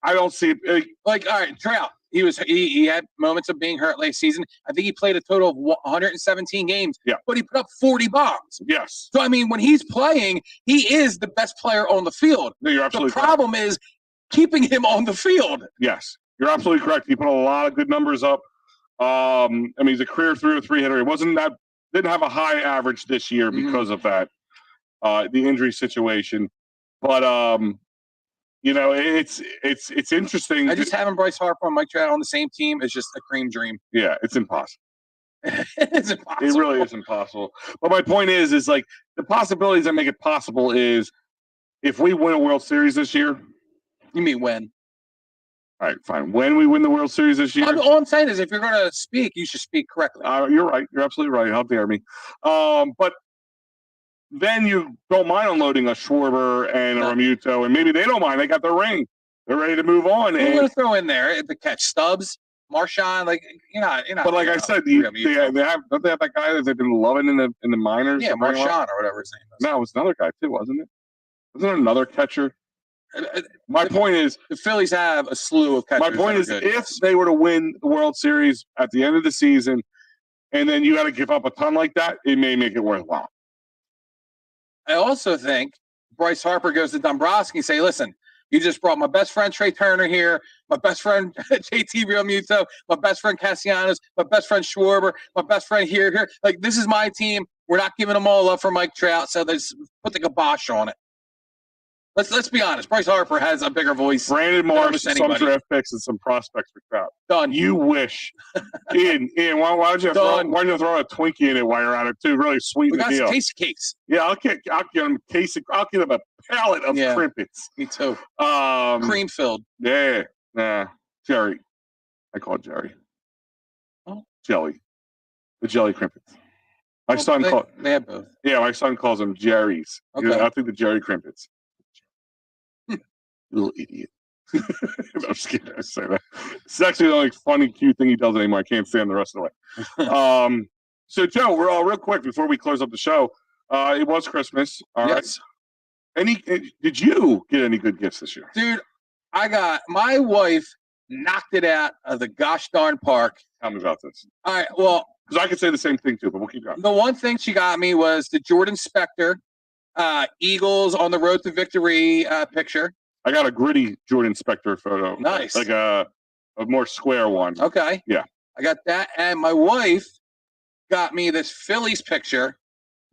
Speaker 4: I don't see it.
Speaker 5: Like, all right, Trout. He had moments of being hurt last season. I think he played a total of 117 games.
Speaker 4: Yeah.
Speaker 5: But he put up 40 bombs.
Speaker 4: Yes.
Speaker 5: So, I mean, when he's playing, he is the best player on the field.
Speaker 4: No, you're absolutely
Speaker 5: correct. The problem is keeping him on the field.
Speaker 4: Yes. You're absolutely correct. He put a lot of good numbers up. I mean, he's a career 303 hitter. It didn't have a high average this year because of that, the injury situation. But it's interesting.
Speaker 5: I just having Bryce Harper and Mike Trout on the same team is just a cream dream.
Speaker 4: Yeah, it's impossible.
Speaker 5: It's impossible.
Speaker 4: It really is impossible. But my point is like the possibilities that make it possible is if we win a World Series this year.
Speaker 5: You mean when?
Speaker 4: All right, fine. When we win the World Series this year.
Speaker 5: All I'm saying is if you're going to speak, you should speak correctly.
Speaker 4: You're right. You're absolutely right. How dare me? But then you don't mind unloading a Schwarber and a Ramuto, and maybe they don't mind. They got their ring. They're ready to move on.
Speaker 5: We're going to throw in there the catch Stubbs, Marchand, like you're not.
Speaker 4: But like I said, don't they have that guy that they've been loving in the minors?
Speaker 5: Yeah, Marchand or whatever his name is.
Speaker 4: No, it was another guy too, wasn't it? Wasn't it another catcher? My point is
Speaker 5: the Phillies have a slew of catchers.
Speaker 4: My point is if they were to win the World Series at the end of the season, and then you got to give up a ton like that, it may make it worthwhile.
Speaker 5: I also think Bryce Harper goes to Dombrowski and say, listen, you just brought my best friend Trey Turner here, my best friend JT Realmuto, my best friend Castellanos, my best friend Schwarber, my best friend here. Like, this is my team. We're not giving them all up for Mike Trout, so let's put the kibosh on it. Let's be honest. Bryce Harper has a bigger voice.
Speaker 4: Brandon Marsh, some draft picks, and some prospects for Trout.
Speaker 5: Done.
Speaker 4: You wish. Ian, why don't you throw a Twinkie in it while you're at it too? Really sweeten the deal.
Speaker 5: We got some tasty cakes.
Speaker 4: Yeah, I'll get him a case. I'll get him a pallet of crimpets.
Speaker 5: Me too. Cream filled.
Speaker 4: Yeah. Nah. Jerry. I call it Jerry.
Speaker 5: Oh.
Speaker 4: Jelly. The jelly crimpets. My son
Speaker 5: they have both.
Speaker 4: Yeah, my son calls them Jerry's.
Speaker 5: Okay.
Speaker 4: I think the Jerry crimpets. Little idiot. No, I'm just kidding. I say that. It's actually the only funny, cute thing he does anymore. I can't stand the rest of the way. So, Joe, we're all real quick before we close up the show. It was Christmas. All right. Did you get any good gifts this year?
Speaker 5: Dude, my wife knocked it out of the gosh darn park.
Speaker 4: Tell me about this.
Speaker 5: All right. Well,
Speaker 4: because I could say the same thing too, but we'll keep going.
Speaker 5: The one thing she got me was the Jordan Spector Eagles on the road to victory picture.
Speaker 4: I got a gritty Jordan Spector photo.
Speaker 5: Nice.
Speaker 4: Like a more square one.
Speaker 5: Okay.
Speaker 4: Yeah.
Speaker 5: I got that. And my wife got me this Phillies picture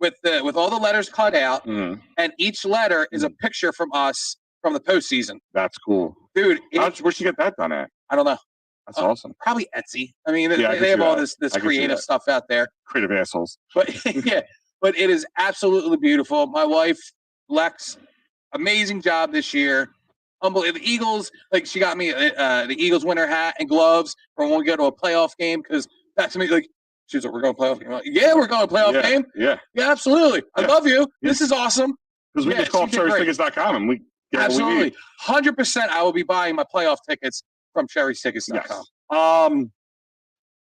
Speaker 5: with all the letters cut out.
Speaker 4: Mm.
Speaker 5: And each letter is a picture from us from the postseason.
Speaker 4: That's cool.
Speaker 5: Dude.
Speaker 4: Where'd she get that done at?
Speaker 5: I don't know.
Speaker 4: That's awesome.
Speaker 5: Probably Etsy. I mean, they have all this creative stuff out there.
Speaker 4: Creative assholes.
Speaker 5: But yeah, but it is absolutely beautiful. My wife, Lex, amazing job this year. Unbelievable. The Eagles, like she got me the Eagles winter hat and gloves for when we go to a playoff game because that's me. Like she's like, we're going to playoff game. Like, yeah, we're going to playoff game.
Speaker 4: Yeah,
Speaker 5: absolutely. I love you. Yeah. This is awesome.
Speaker 4: Because we just call cherrystickets.com and
Speaker 5: absolutely 100%. I will be buying my playoff tickets from cherrystickets.com.
Speaker 4: Yes.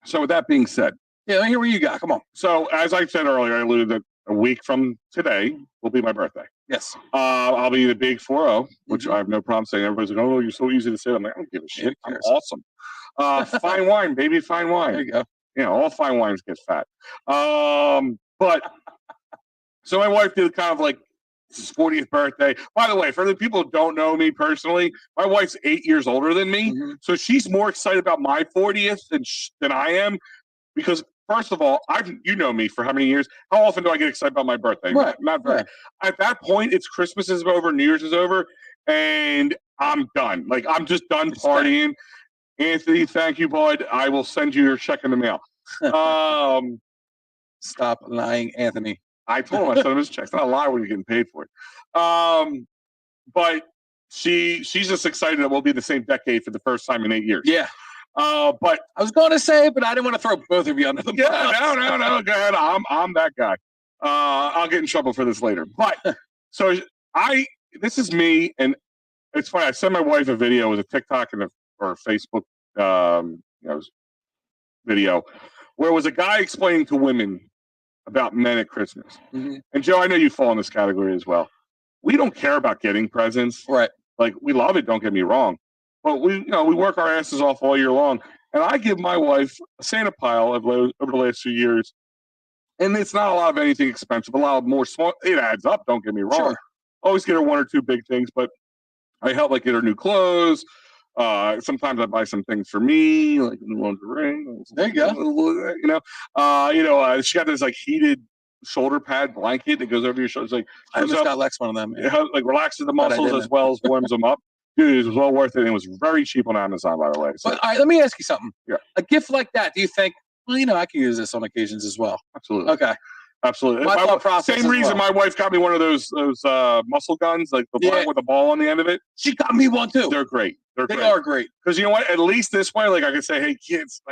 Speaker 4: So with that being said,
Speaker 5: let me hear what you got. Come on.
Speaker 4: So as I said earlier, I alluded that a week from today will be my birthday.
Speaker 5: Yes.
Speaker 4: I'll be the big 4-0, which I have no problem saying. Everybody's like, oh, you're so easy to say. I'm like, I don't give a shit. I'm awesome. Fine wine, baby, fine wine.
Speaker 5: There you go.
Speaker 4: All fine wines get fat. But so my wife did kind of like his 40th birthday. By the way, for the people who don't know me personally, my wife's 8 years older than me. Mm-hmm. So she's more excited about my 40th than I am because first of all, you know me for how many years? How often do I get excited about my birthday?
Speaker 5: Right.
Speaker 4: Not very. Right. At that point, it's Christmas is over, New Year's is over, and I'm done. Like, I'm just done partying. Anthony, thank you, bud. I will send you your check in the mail.
Speaker 5: Stop lying, Anthony.
Speaker 4: I told him I sent him his check. It's not a lie when you're getting paid for it. But she's just excited that we'll be the same decade for the first time in 8 years.
Speaker 5: Yeah.
Speaker 4: But
Speaker 5: I was going to say, but I didn't want to throw both of you under the bus.
Speaker 4: no. Go ahead. I'm that guy. I'll get in trouble for this later. But so this is me, and it's funny. I sent my wife a video with a TikTok or Facebook, video where it was a guy explaining to women about men at Christmas.
Speaker 5: Mm-hmm.
Speaker 4: And Joe, I know you fall in this category as well. We don't care about getting presents.
Speaker 5: Right.
Speaker 4: Like, we love it, don't get me wrong. But we work our asses off all year long. And I give my wife a Santa pile over the last few years. And it's not a lot of anything expensive, a lot of more small. It adds up, don't get me wrong.
Speaker 5: Sure.
Speaker 4: Always get her one or two big things, but I help get her new clothes. Sometimes I buy some things for me, like new lingerie.
Speaker 5: There you
Speaker 4: go. She got this heated shoulder pad blanket that goes over your shoulders.
Speaker 5: I almost got Lex one of them.
Speaker 4: Yeah. Relaxes the muscles as well as warms them up. Dude, it was well worth it. And it was very cheap on Amazon, by the way. So.
Speaker 5: But all right, let me ask you something.
Speaker 4: Yeah.
Speaker 5: A gift like that, do you think, I could use this on occasions as well?
Speaker 4: Absolutely.
Speaker 5: Okay.
Speaker 4: Absolutely.
Speaker 5: My thought process
Speaker 4: same reason my wife got me one of those muscle guns, like the one with the ball on the end of it.
Speaker 5: She got me one too.
Speaker 4: They're great.
Speaker 5: They are great.
Speaker 4: Because you know what? At least this way, I can say, hey, kids,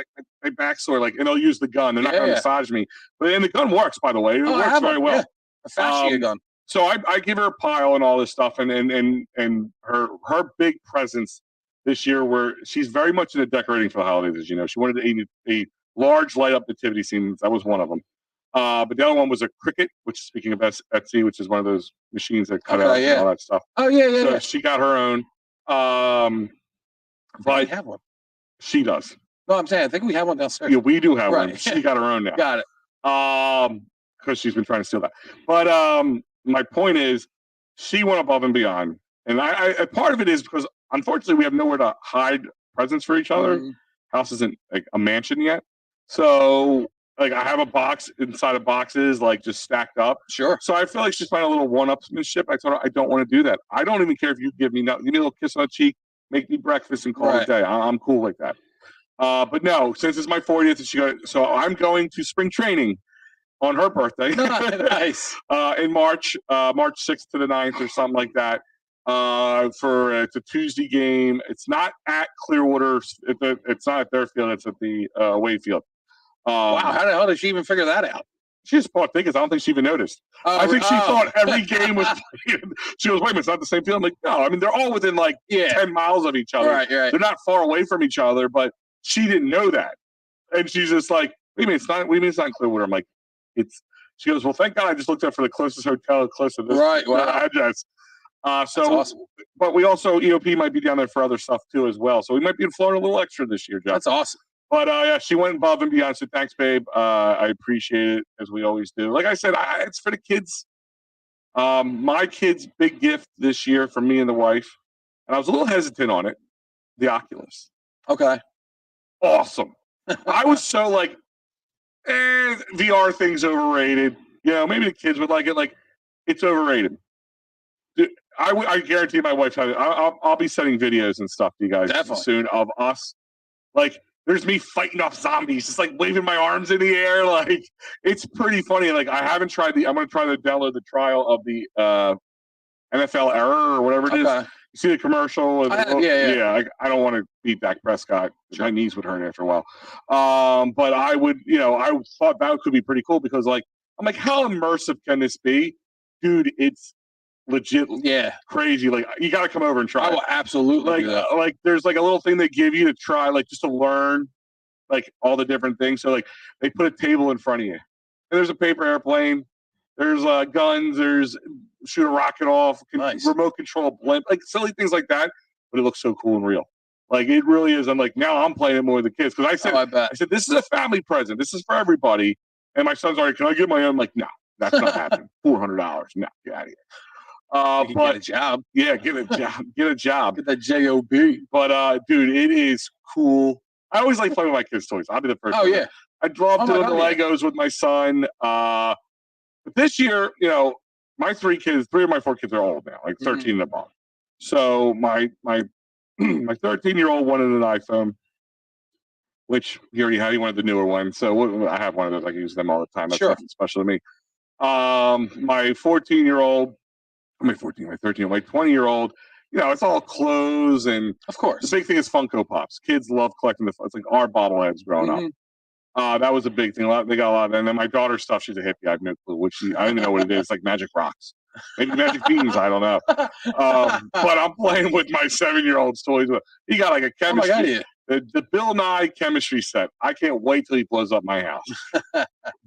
Speaker 4: my back's sore, and they'll use the gun. They're not going to massage me. And the gun works, by the way. It works very well. Yeah.
Speaker 5: A fascia gun.
Speaker 4: So I give her a pile and all this stuff, and her big presents this year were she's very much into decorating for the holidays, as you know. She wanted a large light up nativity scene. That was one of them. But the other one was a Cricut, which, speaking of Etsy, which is one of those machines that cut out and all that stuff.
Speaker 5: Oh, yeah.
Speaker 4: So she got her own. But
Speaker 5: we have one.
Speaker 4: She does.
Speaker 5: No, I'm saying I think we have one downstairs.
Speaker 4: Yeah, we do have one. She got her own now.
Speaker 5: Got it.
Speaker 4: Because she's been trying to steal that. But my point is, she went above and beyond, and I part of it is because unfortunately we have nowhere to hide presents for each other.
Speaker 5: Mm-hmm.
Speaker 4: House isn't a mansion yet, so I have a box inside of boxes just stacked up.
Speaker 5: Sure.
Speaker 4: So I feel like she's playing a little one-upsmanship. I told her I don't want to do that. I don't even care if you give me a little kiss on the cheek, make me breakfast, and call it a day. I'm cool like that. But no, since it's my 40th, so I'm going to spring training on her birthday.
Speaker 5: Nice.
Speaker 4: In March 6th to the 9th or something like that. It's a Tuesday game. It's not at Clearwater. It's not at their field. It's at the away field.
Speaker 5: Wow, how the hell did she even figure that out?
Speaker 4: She just bought tickets. I don't think she even noticed. I think she thought every game was played. She goes, wait a minute, it's not the same field? I'm like, no. I mean, they're all within 10 miles of each other.
Speaker 5: Right.
Speaker 4: They're not far away from each other, but she didn't know that. And she's just like, wait a minute, it's not in Clearwater. I'm like, she goes, well, thank God I just looked up for the closest hotel close to this address.
Speaker 5: That's awesome.
Speaker 4: But we also, EOP might be down there for other stuff too as well. So we might be in Florida a little extra this year, Jeff.
Speaker 5: That's awesome.
Speaker 4: But she went above and beyond. So thanks, babe. I appreciate it, as we always do. Like I said, it's for the kids. My kid's big gift this year for me and the wife, and I was a little hesitant on it, the
Speaker 5: Okay.
Speaker 4: Awesome. I was so VR thing's overrated. Maybe the kids would like it. It's overrated. Dude, I guarantee my wife has it. I'll be sending videos and stuff to you guys soon of us. There's me fighting off zombies, just waving my arms in the air. It's pretty funny. I haven't tried I'm going to try to download the trial of the NFL Error or whatever it is. You see the commercial? I don't want to beat Dak Prescott. My knees would hurt after a while. But I would, I thought that could be pretty cool because I'm like, how immersive can this be? Dude, it's legit crazy. You got to come over and try.
Speaker 5: I will absolutely do that.
Speaker 4: There's a little thing they give you to try, just to learn all the different things. So they put a table in front of you, and there's a paper airplane, there's guns, there's shoot a rocket off, remote control blimp, silly things like that, but it looks so cool and real. It really is. I'm now I'm playing it more with the kids because I said this is a family present, this is for everybody, and my son's already, can I get my own? I'm like, no, that's not happening. $400. No, get out of here. But
Speaker 5: get a job.
Speaker 4: Yeah, get a job. Get a job.
Speaker 5: Get that job.
Speaker 4: But dude, it is cool. I always like playing with my kids' toys. I'll be the first.
Speaker 5: Oh yeah.
Speaker 4: I love doing the Legos with my son. But this year, my three of my four kids are old now, 13 and above. So my 13-year-old wanted an iPhone, which he already had. He wanted the newer one. So I have one of those. I can use them all the time. That's nothing special to me. My 20-year-old, it's all clothes and
Speaker 5: Of course.
Speaker 4: the big thing is Funko Pops. Kids love collecting it's like our bobbleheads growing up. That was a big thing. They got a lot of that. And then my daughter's stuff, she's a hippie. I have no clue I don't even know what it is. It's like magic rocks. Maybe magic beans. I don't know. But I'm playing with my 7-year-old's toys. He got like a chemistry.
Speaker 5: Oh my God,
Speaker 4: the Bill Nye chemistry set. I can't wait till he blows up my house.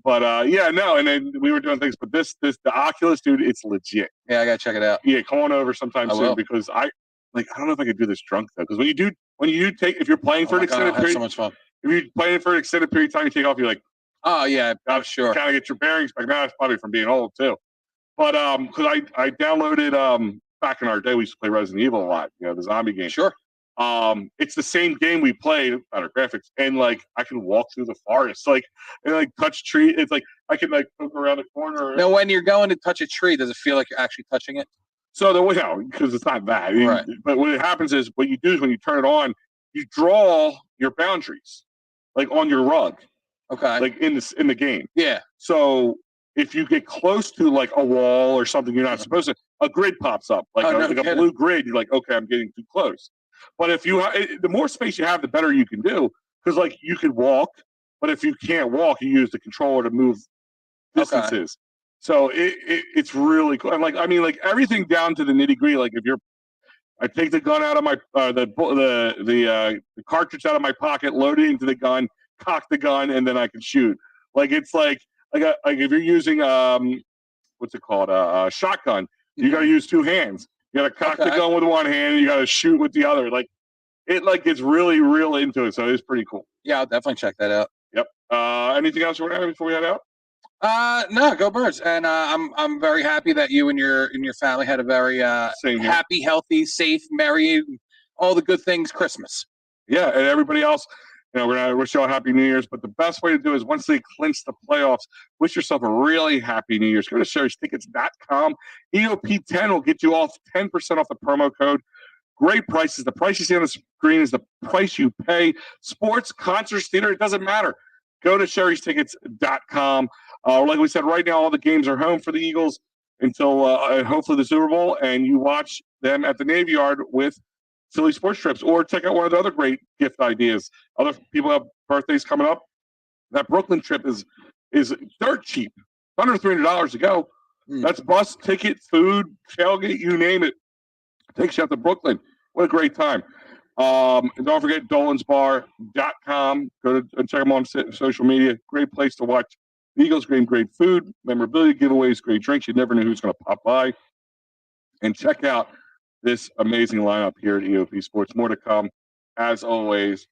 Speaker 4: But and then we were doing things. But the Oculus, dude, it's legit.
Speaker 5: Yeah, I gotta check it out.
Speaker 4: Yeah, come on over sometime soon because I don't know if I could do this drunk though. Because when you take if you're playing for an extended period,
Speaker 5: so much fun.
Speaker 4: If you're playing for an extended period of time, you take off, you're like,
Speaker 5: oh yeah, I'm sure.
Speaker 4: Kind of get your bearings back. Now it's probably from being old too. But because I downloaded back in our day, we used to play Resident Evil a lot. The zombie game.
Speaker 5: Sure.
Speaker 4: It's the same game we played, better graphics, and like I can walk through the forest, and touch tree. It's like I can poke around the corner.
Speaker 5: Now, when you're going to touch a tree, does it feel like you're actually touching it?
Speaker 4: So because it's not that.
Speaker 5: Right.
Speaker 4: But what happens is what you do is when you turn it on, you draw your boundaries, like on your rug.
Speaker 5: Okay.
Speaker 4: Like in the game.
Speaker 5: Yeah.
Speaker 4: So if you get close to like a wall or something you're not supposed to, a grid pops up, a blue grid. You're like, okay, I'm getting too close. But if you the more space you have, the better you can do. Because you could walk, but if you can't walk, you use the controller to move distances. Okay. So it's really cool. And everything down to the nitty gritty. I take the gun out of my the cartridge out of my pocket, load it into the gun, cock the gun, and then I can shoot. It's like if you're using what's it called a shotgun, you got to use two hands. You got to cock the gun with one hand, and you got to shoot with the other. It's really real into it, so it's pretty cool.
Speaker 5: Yeah, I'll definitely check that out.
Speaker 4: Yep. Anything else you want to add before we head out?
Speaker 5: No, go Birds. And I'm very happy that you and your family had a very happy, healthy, safe, merry, all the good things Christmas.
Speaker 4: Yeah, and everybody else, we're gonna wish you all happy New Year's. But the best way to do it is once they clinch the playoffs, wish yourself a really happy New Year's. Go to Sherry'sTickets.com. EOP10 will get you off 10% off the promo code. Great prices. The price you see on the screen is the price you pay. Sports, concerts, theater, it doesn't matter. Go to Sherry'sTickets.com. Like we said, right now all the games are home for the Eagles until hopefully the Super Bowl, and you watch them at the Navy Yard with Philly sports trips, or check out one of the other great gift ideas. Other people have birthdays coming up. That Brooklyn trip is dirt cheap, under $300 to go. That's bus ticket, food, tailgate, you name it. Takes you out to Brooklyn. What a great time. And don't forget DolansBar.com. Go to and check them on social media. Great place to watch the Eagles game. Great food, memorabilia giveaways, great drinks. You never know who's going to pop by. And check out this amazing lineup here at EOP Sports. More to come, as always.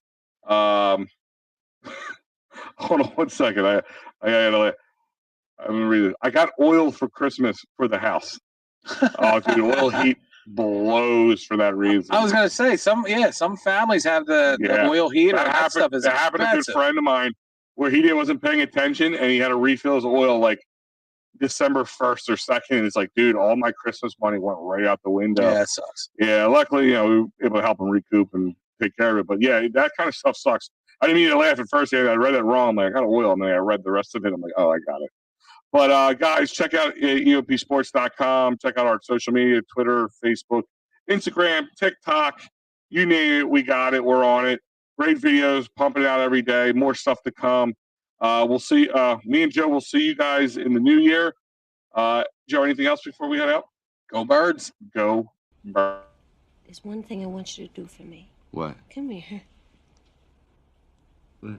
Speaker 4: Hold on 1 second. I'm gonna read it. I got oil for Christmas for the house. Oh, dude, oil heat blows for that reason.
Speaker 5: I was gonna say some families have the oil heater. That stuff is
Speaker 4: that happened to a good friend of mine where he wasn't paying attention and he had to refill his oil December 1st or 2nd. And it's like, dude, all my Christmas money went right out the window.
Speaker 5: Yeah, that sucks.
Speaker 4: Yeah, luckily, we were able to help him recoup and take care of it. But yeah, that kind of stuff sucks. I didn't mean to laugh at first. I read it wrong. I'm like, I got oil. And then I read the rest of it. I'm like, oh, I got it. But guys, check out EOPsports.com. Check out our social media, Twitter, Facebook, Instagram, TikTok. You name it, we got it. We're on it. Great videos, pumping it out every day. More stuff to come. We'll see. Me and Joe will see you guys in the new year. Joe, anything else before we head out?
Speaker 5: Go Birds.
Speaker 4: Go Birds.
Speaker 1: There's one thing I want you to do for me.
Speaker 2: What?
Speaker 1: Come here.
Speaker 2: What?